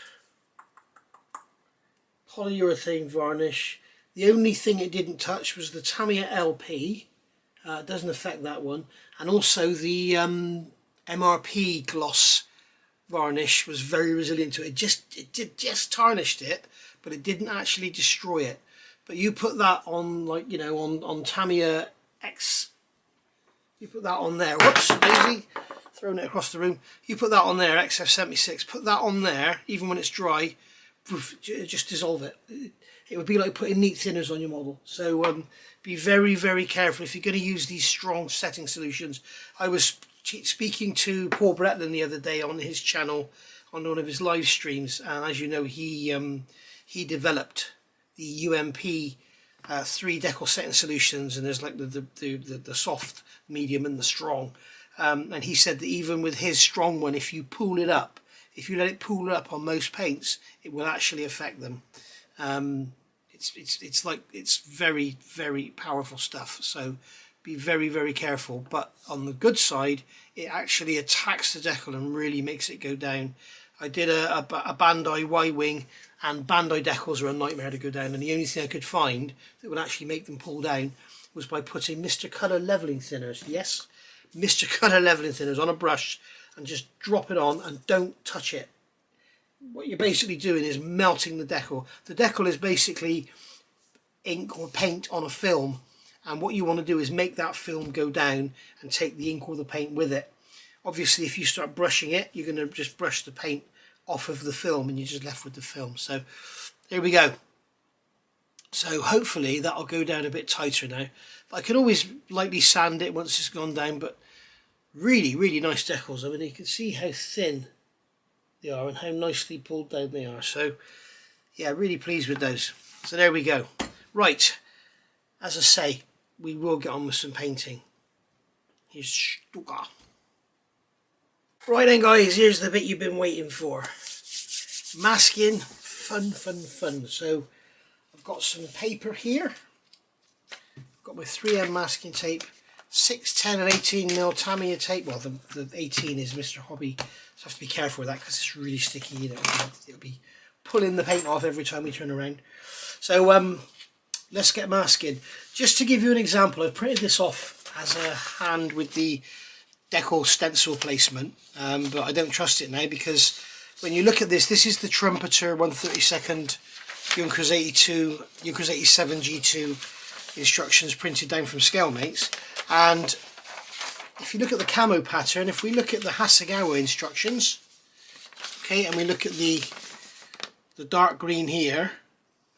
polyurethane varnish. The only thing it didn't touch was the Tamiya LP. It doesn't affect that one. And also the MRP gloss varnish was very resilient to it. It just tarnished it, but it didn't actually destroy it. But you put that on, like, you know, on Tamiya X, you put that on there. Whoops, daisy, throwing it across the room. You put that on there, XF76. Put that on there, even when it's dry, just dissolve it. It would be like putting neat thinners on your model. So be very, very careful if you're going to use these strong setting solutions. I was speaking to Paul Bretland the other day on his channel, on one of his live streams, and as you know, he developed the UMP 3 decal setting solutions, and there's like the soft, medium and the strong, and he said that even with his strong one, if you pull it up, if you let it pull up on most paints, it will actually affect them. It's very, very powerful stuff, so be very, very careful. But on the good side, it actually attacks the decal and really makes it go down. I did a Bandai Y-wing, and Bandai decals are a nightmare to go down, and the only thing I could find that would actually make them pull down was by putting Mr. Colour levelling thinners. Yes, Mr. Colour levelling thinners on a brush, and just drop it on and don't touch it. What you're basically doing is melting the decal. The decal is basically ink or paint on a film, and what you want to do is make that film go down and take the ink or the paint with it. Obviously, if you start brushing it, you're going to just brush the paint off of the film and you're just left with the film. So there we go. So hopefully that'll go down a bit tighter now. I can always lightly sand it once it's gone down, but really, really nice decals. I mean, you can see how thin they are and how nicely pulled down they are. So yeah, really pleased with those. So there we go. Right, as I say, we will get on with some painting. Here's Stuka. Right then guys, here's the bit you've been waiting for. Masking, fun, fun, fun. So I've got some paper here. I've got my 3M masking tape, 6, 10 and 18mm Tamiya tape. Well, the 18 is Mr. Hobby, so I have to be careful with that because it's really sticky. You know, it'll be pulling the paint off every time we turn around. So let's get masking. Just to give you an example, I've printed this off as a hand with the decal stencil placement, but I don't trust it now, because when you look at this, this is the Trumpeter 1/32 Junkers 82, Junkers 87 G2 instructions printed down from Scalemates. And if you look at the camo pattern, if we look at the Hasegawa instructions, okay, and we look at the dark green here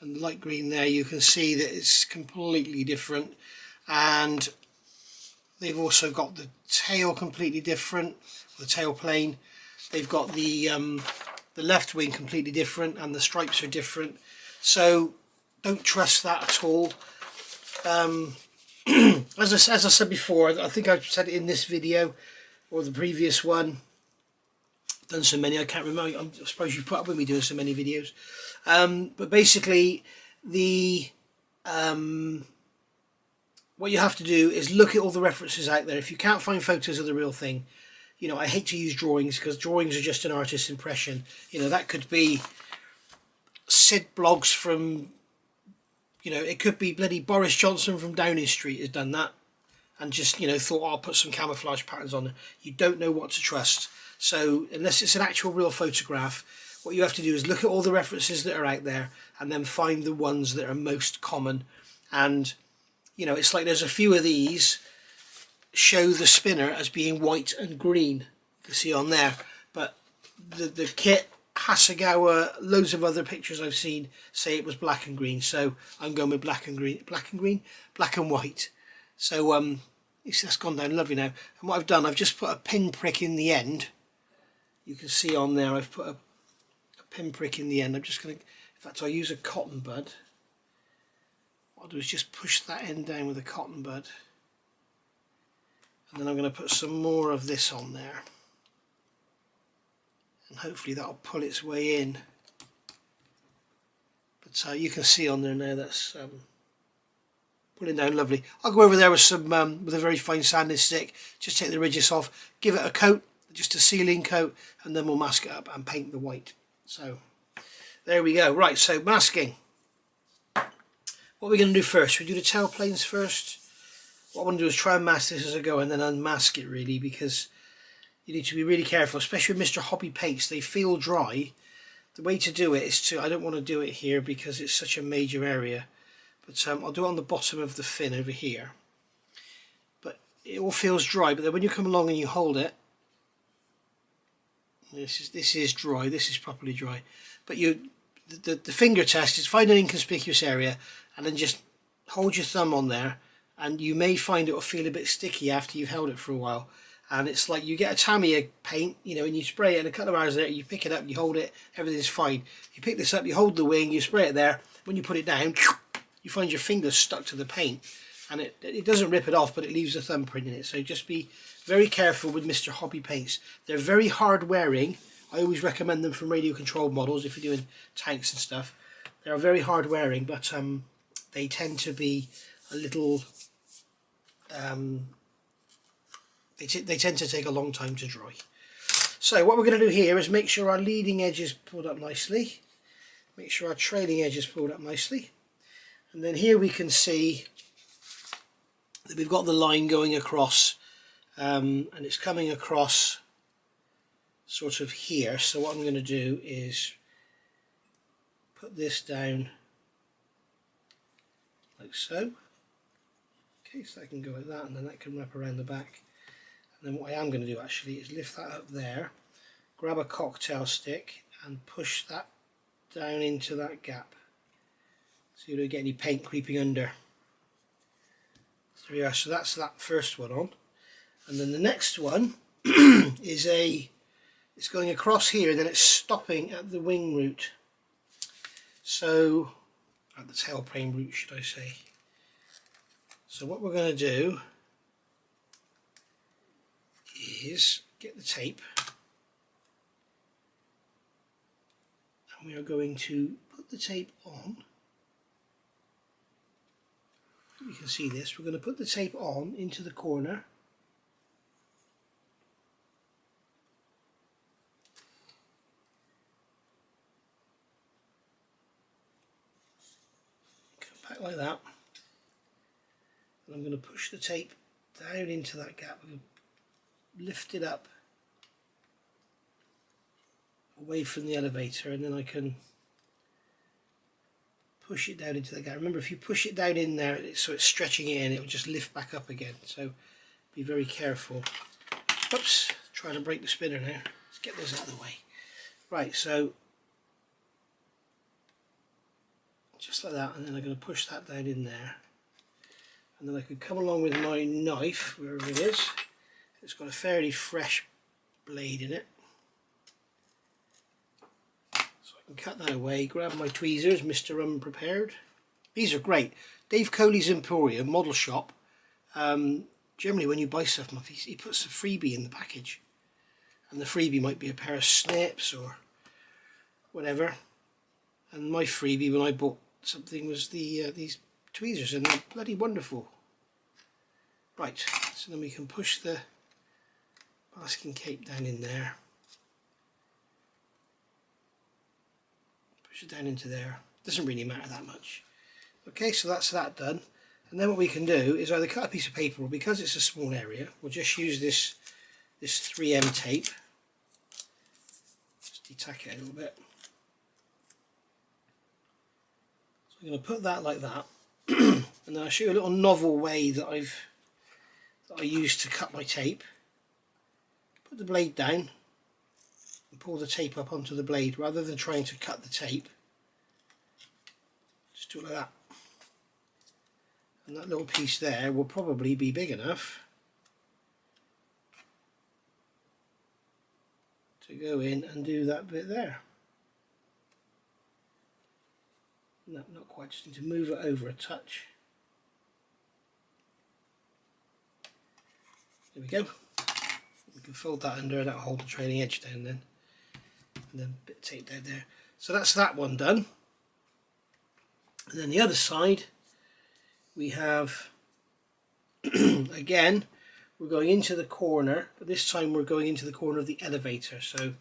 and the light green there, you can see that it's completely different. And they've also got the tail completely different, the tail plane. They've got the left wing completely different, and the stripes are different. So don't trust that at all. As I said before, I think I've said it in this video or the previous one. Done so many, I can't remember. I suppose you put up with me doing so many videos. But basically, what you have to do is look at all the references out there. If you can't find photos of the real thing, you know, I hate to use drawings because drawings are just an artist's impression. You know, that could be Sid blogs from, you know, it could be bloody Boris Johnson from Downing Street has done that and just, you know, thought, oh, I'll put some camouflage patterns on there. You don't know what to trust. So unless it's an actual real photograph, what you have to do is look at all the references that are out there and then find the ones that are most common. And you know, it's like there's a few of these show the spinner as being white and green, you can see on there, but the kit, Hasegawa, loads of other pictures I've seen say it was black and green, so I'm going with black and green, black and white. So You see that's gone down lovely now. And what I've done, I've just put a pinprick in the end. You can see on there I've put a pinprick in the end. I'm just going to, in fact I'll use a cotton bud. What I'll do is just push that end down with a cotton bud. And then I'm going to put some more of this on there. And hopefully that'll pull its way in. But you can see on there now that's pulling down lovely. I'll go over there with some with a very fine sanding stick, just take the ridges off, give it a coat, just a sealing coat, and then we'll mask it up and paint the white. So there we go. Right, so masking. What are we going to do first? We do the tail planes first. What I want to do is try and mask this as I go and then unmask it really, because you need to be really careful, especially with Mr. Hobby paints. They feel dry. The way to do it is to, I don't want to do it here because it's such a major area, but I'll do it on the bottom of the fin over here. But it all feels dry, but then when you come along and you hold it, this is dry, this is properly dry. But the finger test is find an inconspicuous area and then just hold your thumb on there, and you may find it will feel a bit sticky after you've held it for a while. And it's like you get a Tamiya paint, you know, and you spray it in a couple of hours there, you pick it up, you hold it, everything's fine. You pick this up, you hold the wing, you spray it there, when you put it down, you find your fingers stuck to the paint. And it doesn't rip it off, but it leaves a thumbprint in it. So just be very careful with Mr. Hobby paints. They're very hard wearing. I always recommend them from radio controlled models if you're doing tanks and stuff. They're very hard wearing, but they tend to be a little... They tend to take a long time to dry. So what we're going to do here is make sure our leading edge is pulled up nicely. Make sure our trailing edge is pulled up nicely. And then here we can see that we've got the line going across, and it's coming across sort of here. So what I'm going to do is put this down like so. Okay, so I can go like that, and then that can wrap around the back. And then what I am going to do actually is lift that up there, grab a cocktail stick and push that down into that gap so you don't get any paint creeping under. So there we are. So that's that first one on, and then the next one is it's going across here and then it's stopping at the wing root. So at the tail plane root, should I say. So what we're going to do is get the tape, and we are going to put the tape on. You can see this. We're going to put the tape on into the corner. Come back like that. And I'm going to push the tape down into that gap. I'm going to lift it up away from the elevator, and then I can push it down into the gap. Remember, if you push it down in there so it's stretching it in, it will just lift back up again, so be very careful. Oops, trying to break the spinner now. Let's get those out of the way. Right, so just like that, and then I'm going to push that down in there, and then I can come along with my knife, wherever it is. It's got a fairly fresh blade in it, so I can cut that away, grab my tweezers, Mr. Unprepared. These are great. Dave Coley's Emporium model shop, generally when you buy stuff from him, he puts a freebie in the package, and the freebie might be a pair of snips or whatever, and my freebie when I bought something was these tweezers, and they're bloody wonderful. Right, so then we can push the masking cape down in there, push it down into there. Doesn't really matter that much. Okay, so that's that done, and then what we can do is either cut a piece of paper, or because it's a small area, we'll just use this 3M tape. Just detack it a little bit. So I'm going to put that like that, and then I'll show you a little novel way that I use to cut my tape. Put the blade down and pull the tape up onto the blade rather than trying to cut the tape. Just do it like that. And that little piece there will probably be big enough to go in and do that bit there. No, not quite, just need to move it over a touch. There we go. We can fold that under, that'll hold the trailing edge down then. And then a bit of tape down there. So that's that one done. And then the other side, we have, again, we're going into the corner, but this time we're going into the corner of the elevator. So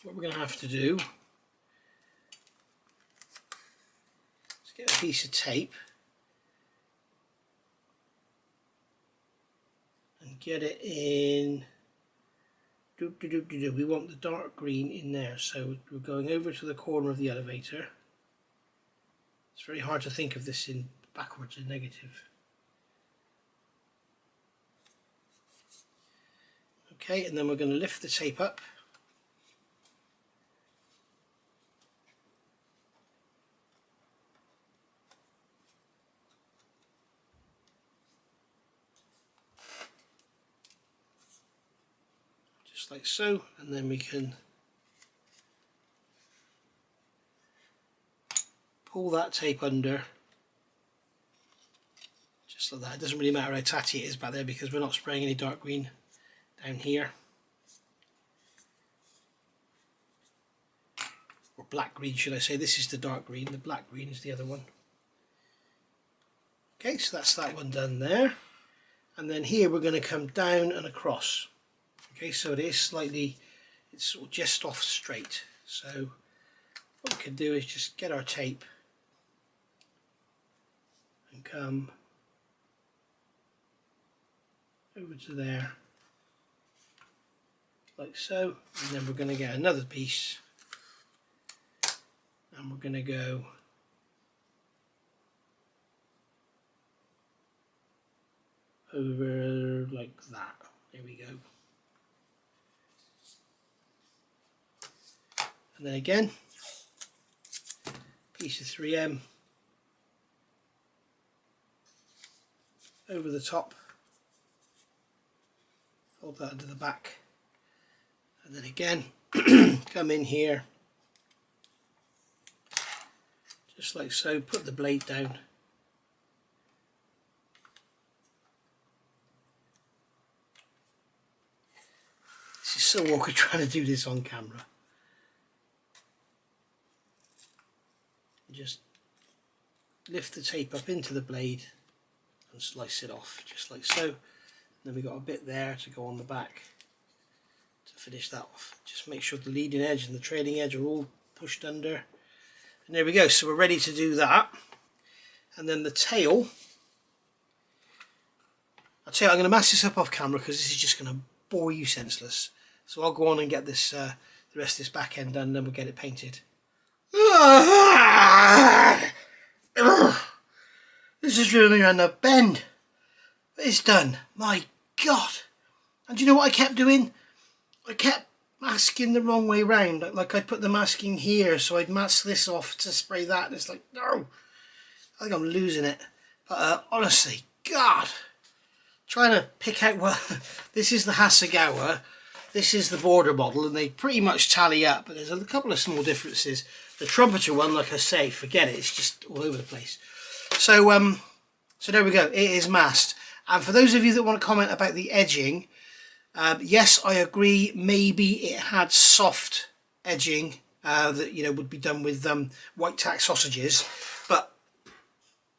what we're going to have to do is get a piece of tape and get it in. We want the dark green in there, so we're going over to the corner of the elevator. It's very hard to think of this in backwards and negative. Okay, and then we're going to lift the tape up. Just like so, and then we can pull that tape under, just like that. It doesn't really matter how tatty it is back there because we're not spraying any dark green down here, or black green should I say. This is the dark green, the black green is the other one. Okay, so that's that one done there, and then here we're going to come down and across. Okay, so it is slightly, it's sort of just off straight. So what we can do is just get our tape and come over to there, like so, and then we're going to get another piece and we're going to go over like that. There we go. And then again, piece of 3M over the top, fold that into the back, and then again come in here just like so, put the blade down, this is so awkward trying to do this on camera. Just lift the tape up into the blade and slice it off just like so. And then we've got a bit there to go on the back to finish that off. Just make sure the leading edge and the trailing edge are all pushed under, and there we go. So we're ready to do that. And then the tail, I'll tell you, I'm going to mask this up off camera because this is just going to bore you senseless. So I'll go on and get this the rest of this back end done, and then we'll get it painted. This is really on a bend. It's done. My God. And do you know what I kept doing? I kept masking the wrong way round. Like I'd put the masking here, so I'd mask this off to spray that, and it's like, no, I think I'm losing it. But honestly, God, trying to pick out what this is the Hasegawa, this is the border model, and they pretty much tally up, but there's a couple of small differences. The trumpeter one, like I say, forget it, it's just all over the place. So so there we go, it is masked. And for those of you that want to comment about the edging, yes, I agree, maybe it had soft edging that, you know, would be done with white tack sausages, but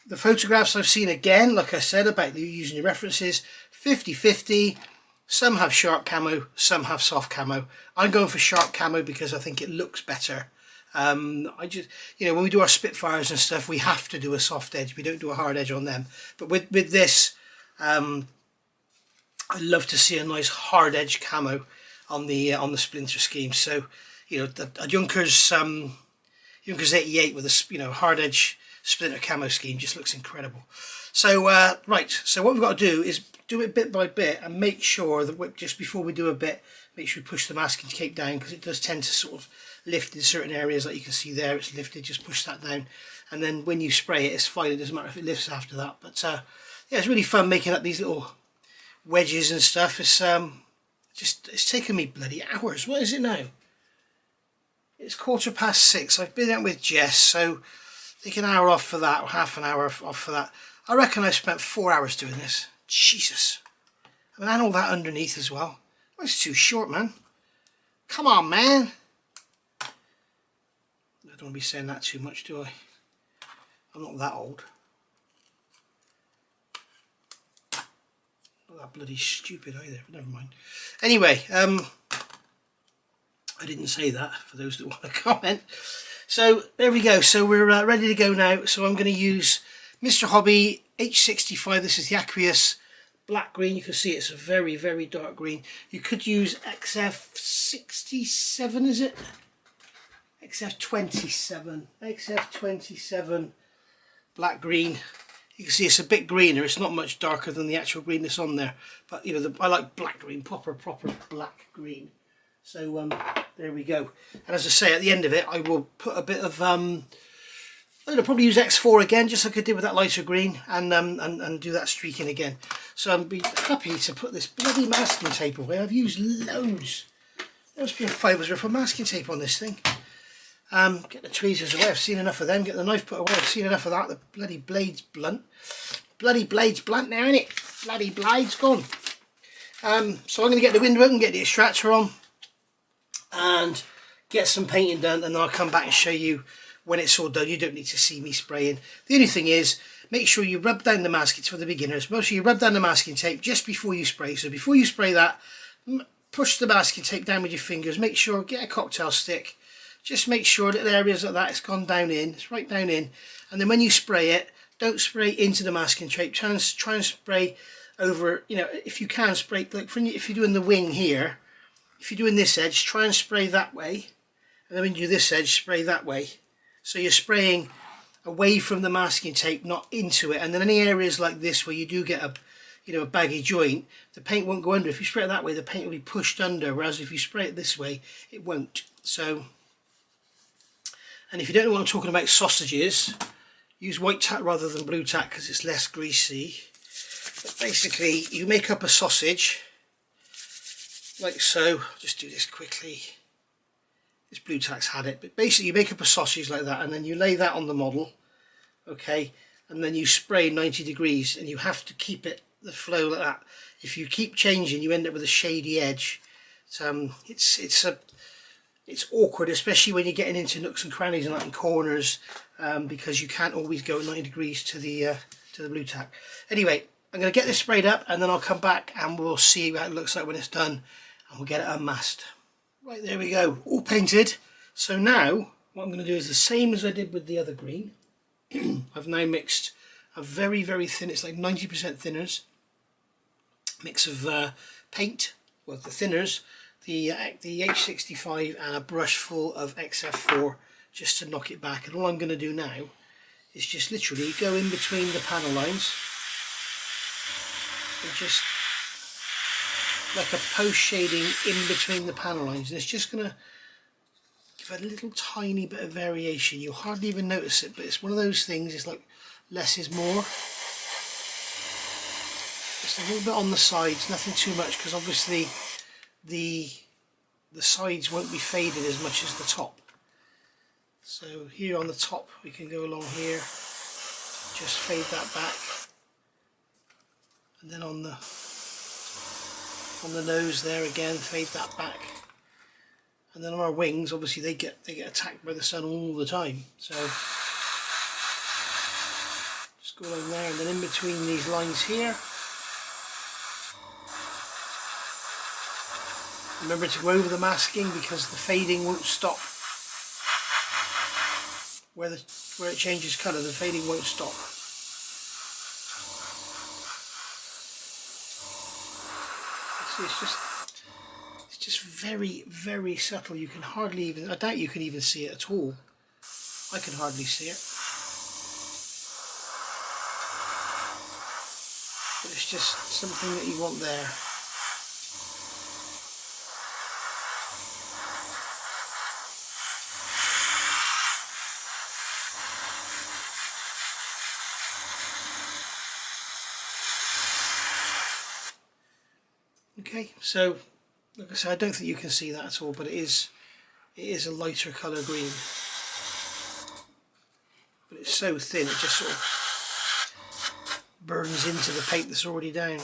the photographs I've seen, again, like I said about you using your references, 50-50. Some have sharp camo, some have soft camo. I'm going for sharp camo because I think it looks better. I just, you know, when we do our Spitfires and stuff, we have to do a soft edge. We don't do a hard edge on them. But with this, I love to see a nice hard edge camo on the Splinter scheme. So, you know, a Junkers 88 with a, you know, hard edge Splinter camo scheme just looks incredible. So right, so what we've got to do is do it bit by bit and make sure that just before we do a bit, make sure we push the masking tape down, because it does tend to sort of lift in certain areas, like you can see there, it's lifted. Just push that down, and then when you spray it, it's fine. It doesn't matter if it lifts after that. But yeah, it's really fun making up these little wedges and stuff. It's It's taken me bloody hours. What is it now? It's 6:15. I've been out with Jess, so take an hour off for that, or half an hour off for that. I reckon I spent 4 hours doing this. Jesus. I mean, and all that underneath as well. Oh, it's too short, man. Come on, man. I don't want to be saying that too much, do I? I'm not that old. Not that bloody stupid either, but never mind. Anyway, I didn't say that for those that want to comment. So there we go. So we're ready to go now. So I'm going to use Mr. Hobby H65. This is the aqueous black green. You can see it's a very, very dark green. You could use XF67, is it? XF27. XF27 black green. You can see it's a bit greener. It's not much darker than the actual green that's on there. But you know, I like black green, proper black green. So there we go. And as I say, at the end of it, I will put a bit of I'm going to probably use X4 again, just like I did with that lighter green, and do that streaking again. So I'll be happy to put this bloody masking tape away. I've used loads. There must be a fiver's worth of masking tape on this thing. Get the tweezers away. I've seen enough of them. Get the knife put away. I've seen enough of that. The bloody blade's blunt. Bloody blade's blunt now, isn't it? Bloody blade's gone. So I'm going to get the window open, get the extractor on, and get some painting done, and then I'll come back and show you when it's all done. You don't need to see me spraying. The only thing is, make sure you rub down the masking tape for the beginners. Make sure you rub down the masking tape just before you spray. So before you spray that, push the masking tape down with your fingers. Make sure, get a cocktail stick. Just make sure that the areas like that, it's gone down in. It's right down in. And then when you spray it, don't spray into the masking tape. Try and spray over, you know, if you can spray, like if you're doing the wing here, if you're doing this edge, try and spray that way. And then when you do this edge, spray that way. So you're spraying away from the masking tape, not into it. And then any areas like this where you do get a, you know, a baggy joint, the paint won't go under. If you spray it that way, the paint will be pushed under, whereas if you spray it this way, it won't. So, and if you don't know what I'm talking about, sausages, use white tack rather than blue tack because it's less greasy. But basically, you make up a sausage like so. I'll just do this quickly. This blue tack's had it, but basically you make up a sausage like that, and then you lay that on the model, okay, and then you spray 90 degrees, and you have to keep it the flow like that. If you keep changing, you end up with a shady edge. It's awkward, especially when you're getting into nooks and crannies and like in corners, because you can't always go 90 degrees to the blue tack. Anyway, I'm going to get this sprayed up, and then I'll come back and we'll see what it looks like when it's done, and we'll get it unmasked. Right, there we go, all painted. So now what I'm going to do is the same as I did with the other green. I've now mixed a very, very thin, it's like 90% thinners, mix of paint, well, the thinners, the H65 and a brush full of XF4 just to knock it back. And all I'm going to do now is just literally go in between the panel lines and just like a post shading in between the panel lines, and it's just going to give a little tiny bit of variation. You'll hardly even notice it, but it's one of those things, it's like less is more. Just a little bit on the sides, nothing too much, because obviously the sides won't be faded as much as the top. So here on the top we can go along here, just fade that back, and then on the nose there again, fade that back, and then on our wings obviously they get attacked by the sun all the time, so just go along there, and then in between these lines here, remember to go over the masking because the fading won't stop. Where it changes colour, the fading won't stop. It's just very, very subtle. You can hardly even, I doubt you can even see it at all. I can hardly see it. But it's just something that you want there. Okay, so Like I said, I don't think you can see that at all, but it is a lighter colour green. But it's so thin it just sort of burns into the paint that's already down.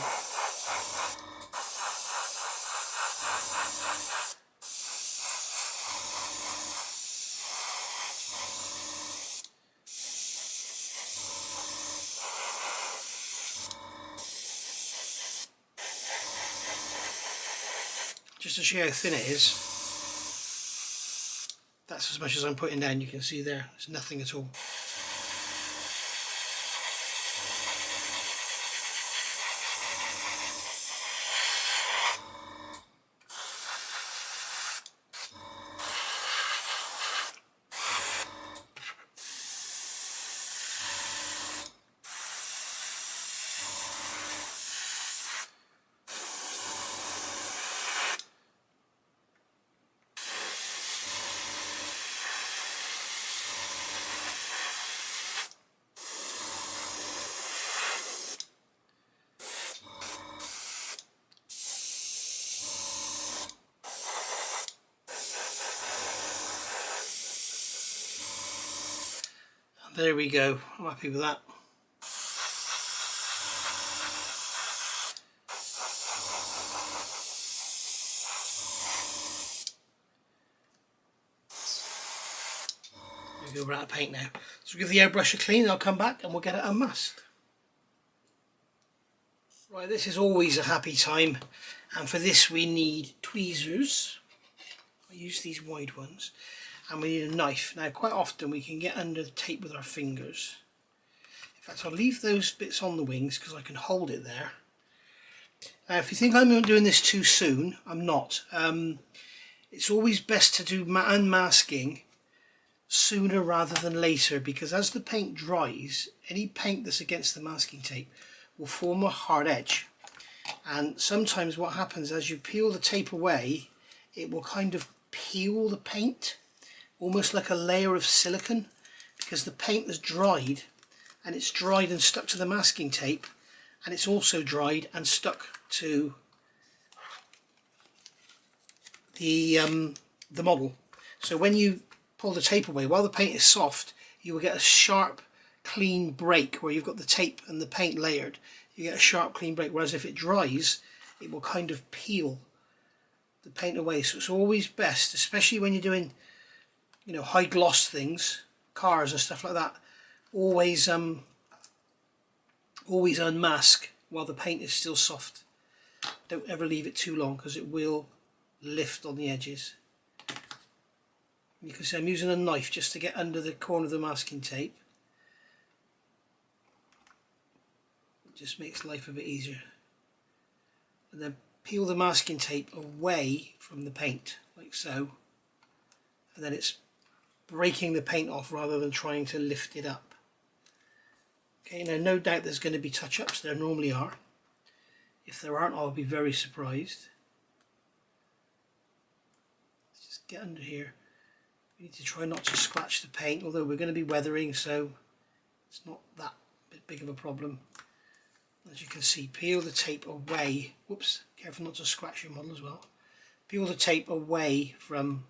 Just to show you how thin it is, that's as much as I'm putting down. You can see there, it's nothing at all. There we go, I'm happy with that. We're out of paint now. So we'll give the airbrush a clean and I'll come back and we'll get it unmasked. Right, this is always a happy time, and for this we need tweezers. I use these wide ones, and we need a knife. Now quite often we can get under the tape with our fingers. In fact, I'll leave those bits on the wings because I can hold it there. Now if you think I'm doing this too soon, I'm not. It's always best to do unmasking sooner rather than later, because as the paint dries, any paint that's against the masking tape will form a hard edge, and sometimes what happens as you peel the tape away, it will kind of peel the paint almost like a layer of silicone, because the paint has dried, and it's dried and stuck to the masking tape, and it's also dried and stuck to the model. So when you pull the tape away, while the paint is soft, you will get a sharp clean break where you've got the tape and the paint layered. You get a sharp clean break, whereas if it dries, it will kind of peel the paint away. So it's always best, especially when you're doing, you know, high gloss things, cars and stuff like that, always unmask while the paint is still soft. Don't ever leave it too long because it will lift on the edges. You can see I'm using a knife just to get under the corner of the masking tape. It just makes life a bit easier. And then peel the masking tape away from the paint, like so. And then it's breaking the paint off rather than trying to lift it up. Okay, now no doubt there's going to be touch-ups, there normally are. If there aren't, I'll be very surprised. Let's just get under here. We need to try not to scratch the paint, although we're going to be weathering, so it's not that big of a problem. As you can see, peel the tape away. Whoops, careful not to scratch your model as well. Peel the tape away from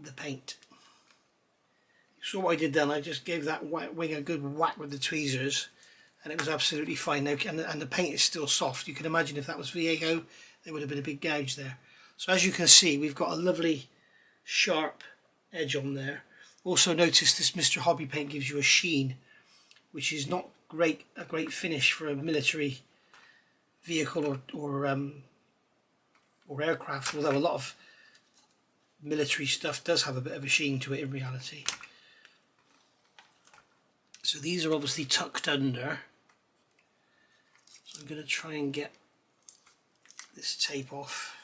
the paint. You saw what I did then. I just gave that wing a good whack with the tweezers, and it was absolutely fine. Now, and the paint is still soft. You can imagine if that was Viejo, there would have been a big gouge there. So as you can see, we've got a lovely sharp edge on there. Also notice this Mr. Hobby paint gives you a sheen, which is not a great finish for a military vehicle or aircraft, although a lot of military stuff does have a bit of a sheen to it in reality. So these are obviously tucked under. So I'm going to try and get this tape off.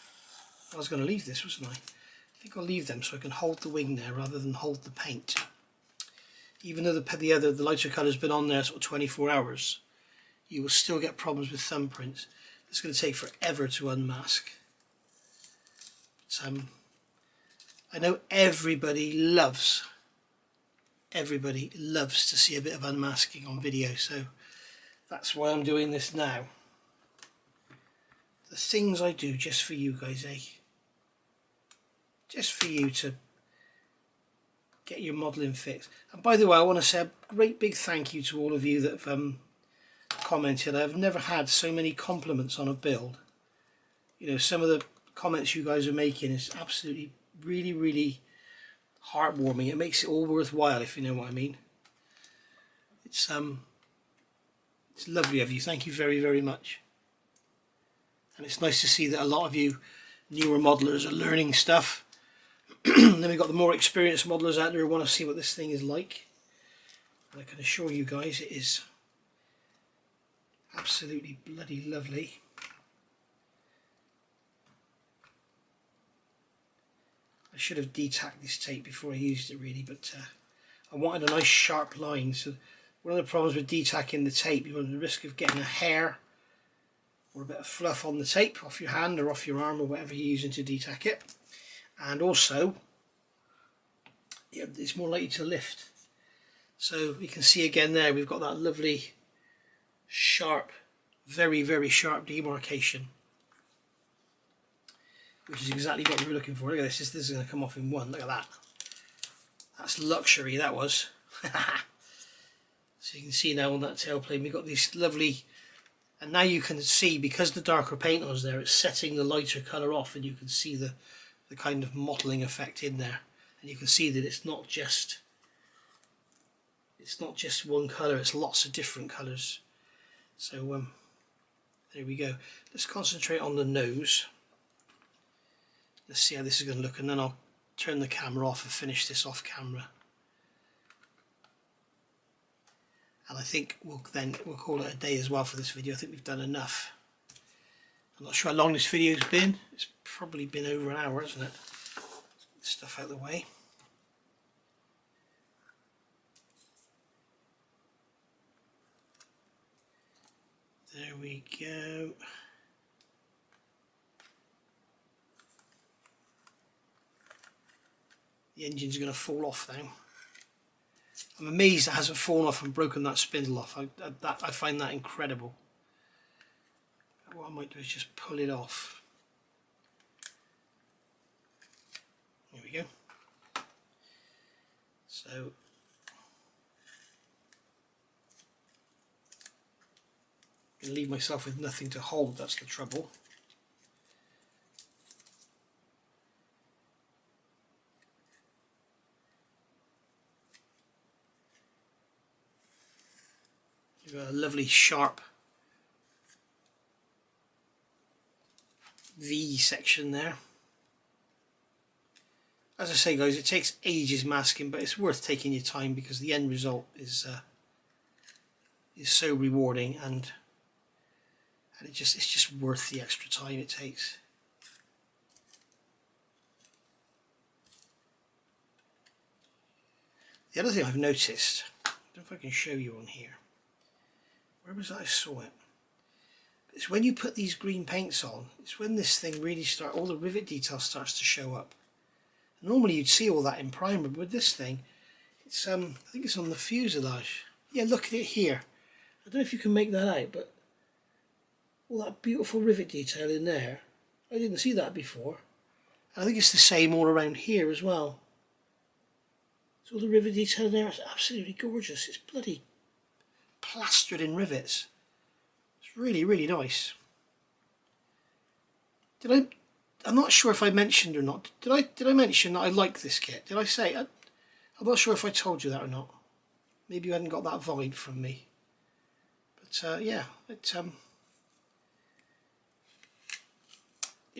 I was going to leave this, wasn't I? I think I'll leave them so I can hold the wing there rather than hold the paint. Even though the lighter colour has been on there sort of 24 hours, you will still get problems with thumbprints. It's going to take forever to unmask. But, I know everybody loves to see a bit of unmasking on video, so that's why I'm doing this now. the things I do just for you guys, eh? Just for you to get your modelling fixed. And by the way, I want to say a great big thank you to all of you that have commented. I've never had so many compliments on a build. You know, some of the comments you guys are making is absolutely really heartwarming. It makes it all worthwhile, if you know what I mean. It's lovely of you. Thank you very much. And it's nice to see that a lot of you newer modelers are learning stuff. Then we've got the more experienced modelers out there who want to see what this thing is like. And I can assure you guys it is absolutely bloody lovely. I should have detacked this tape before I used it really, but I wanted a nice sharp line. So one of the problems with detacking the tape, you run the risk of getting a hair or a bit of fluff on the tape off your hand or off your arm or whatever you're using to detack it. And also, yeah, it's more likely to lift. So you can see again there, we've got that lovely sharp, very sharp demarcation, which is exactly what we were looking for. Look at this, this is going to come off in one. Look at that. That's luxury, that was. So you can see now on that tailplane we've got this lovely, and now you can see, because the darker paint was there, it's setting the lighter colour off, and you can see the kind of mottling effect in there. And you can see that it's not just one colour, it's lots of different colours. So there we go. Let's concentrate on the nose. Let's see how this is going to look, and then I'll turn the camera off and finish this off camera. And I think we'll call it a day as well for this video. I think we've done enough. I'm not sure how long this video's been. It's probably been over an hour, hasn't it? Let's get this stuff out of the way. There we go. The engine's going to fall off now. I'm amazed it hasn't fallen off and broken that spindle off. I find that incredible. What I might do is just pull it off. There we go. So I'm going to leave myself with nothing to hold, that's the trouble. You've got a lovely sharp V section there. As I say guys, it takes ages masking, but it's worth taking your time because the end result is so rewarding, and it's just worth the extra time it takes. The other thing I've noticed, I don't know if I can show you on here. Where was that I saw it? It's when you put these green paints on, it's when this thing really all the rivet detail starts to show up. Normally you'd see all that in primer, but with this thing, it's I think it's on the fuselage. Yeah, look at it here. I don't know if you can make that out, but all that beautiful rivet detail in there, I didn't see that before. And I think it's the same all around here as well. So all the rivet detail there is absolutely gorgeous. It's bloody plastered in rivets. It's really nice. I'm not sure if I mentioned or not. Did I mention that I like this kit? Did I say? I'm not sure if I told you that or not. Maybe you hadn't got that vibe from me. But yeah, it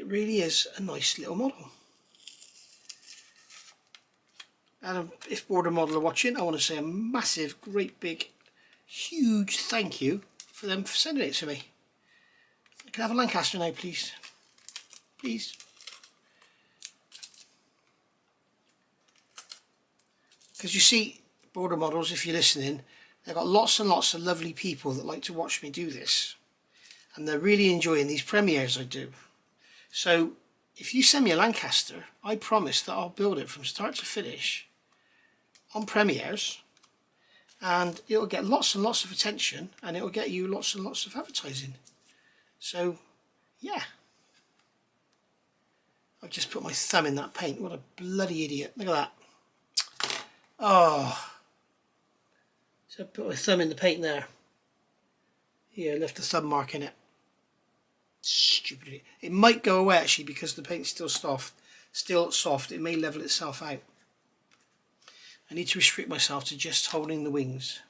really is a nice little model. And if Border Model are watching, I want to say a massive, great big, huge thank you for them for sending it to me. Can I have a Lancaster now, please? Please. Because you see, Border Models, if you're listening, they've got lots and lots of lovely people that like to watch me do this. And they're really enjoying these premieres I do. So, if you send me a Lancaster, I promise that I'll build it from start to finish on premieres, and it'll get lots and lots of attention, and it'll get you lots and lots of advertising. So yeah, I've just put my thumb in that paint. What a bloody idiot. Look at that. Oh. So I put my thumb in the paint there. Yeah, left a thumb mark in it. Stupid idiot. It might go away actually because the paint's still soft. It may level itself out. I need to restrict myself to just holding the wings.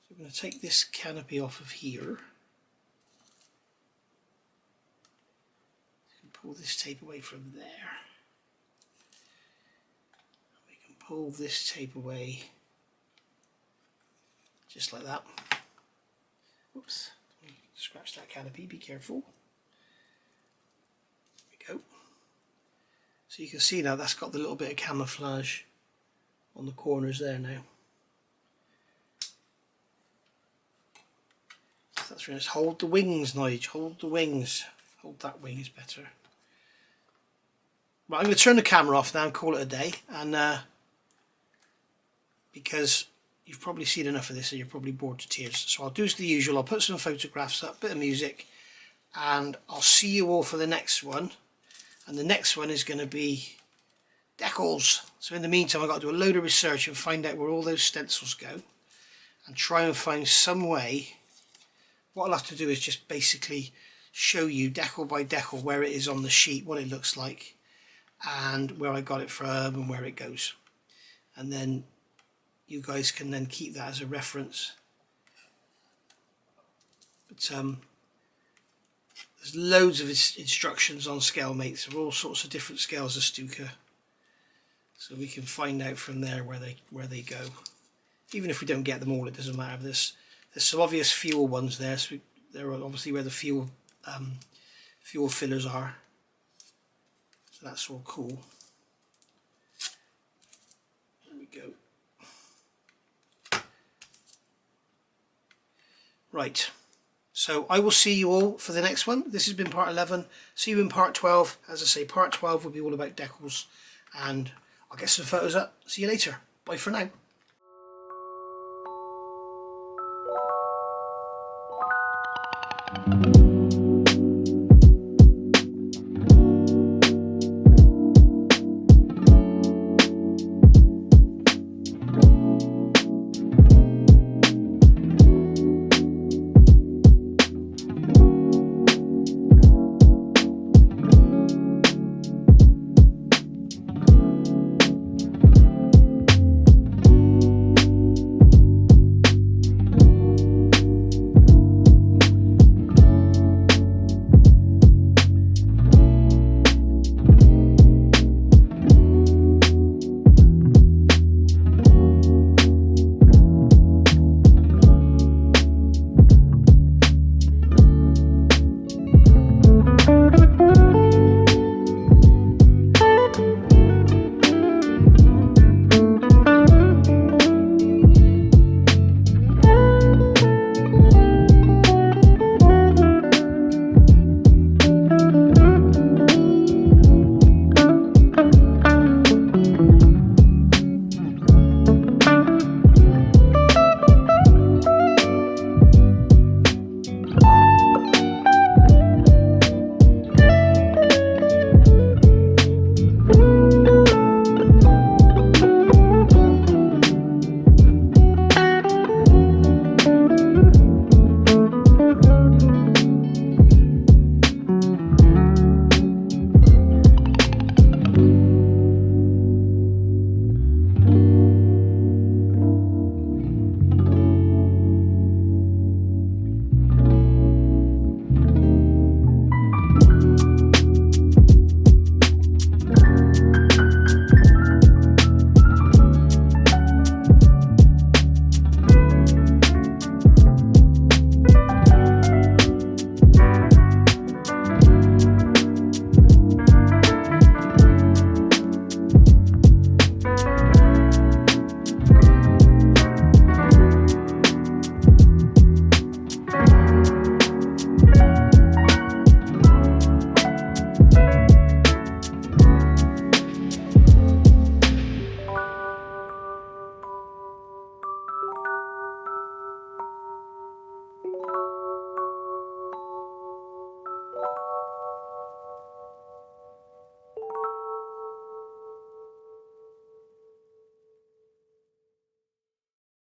So I'm going to take this canopy off of here. Pull this tape away from there. We can pull this tape away just like that. Whoops, scratch that canopy, be careful. There we go. So you can see now that's got the little bit of camouflage on the corners there now. So that's really nice. Hold the wings, Nige, hold the wings. Hold that wing is better. Right, I'm going to turn the camera off now and call it a day, and because you've probably seen enough of this and you're probably bored to tears, so I'll do as the usual. I'll put some photographs up, bit of music, and I'll see you all for the next one. And the next one is going to be decals. So in the meantime I've got to do a load of research and find out where all those stencils go and try and find some way. What I'll have to do is just basically show you decal by decal where it is on the sheet, what it looks like, and where I got it from and where it goes, and then you guys can then keep that as a reference. But there's loads of instructions on scale mates of all sorts of different scales of Stuka, so we can find out from there where they go. Even if we don't get them all, it doesn't matter. There's some obvious fuel ones there, so they're obviously where the fuel fillers are. So that's all cool. There we go. Right. So I will see you all for the next one. This has been part 11. See you in part 12. As I say, part 12 will be all about decals, and I'll get some photos up. See you later. Bye for now.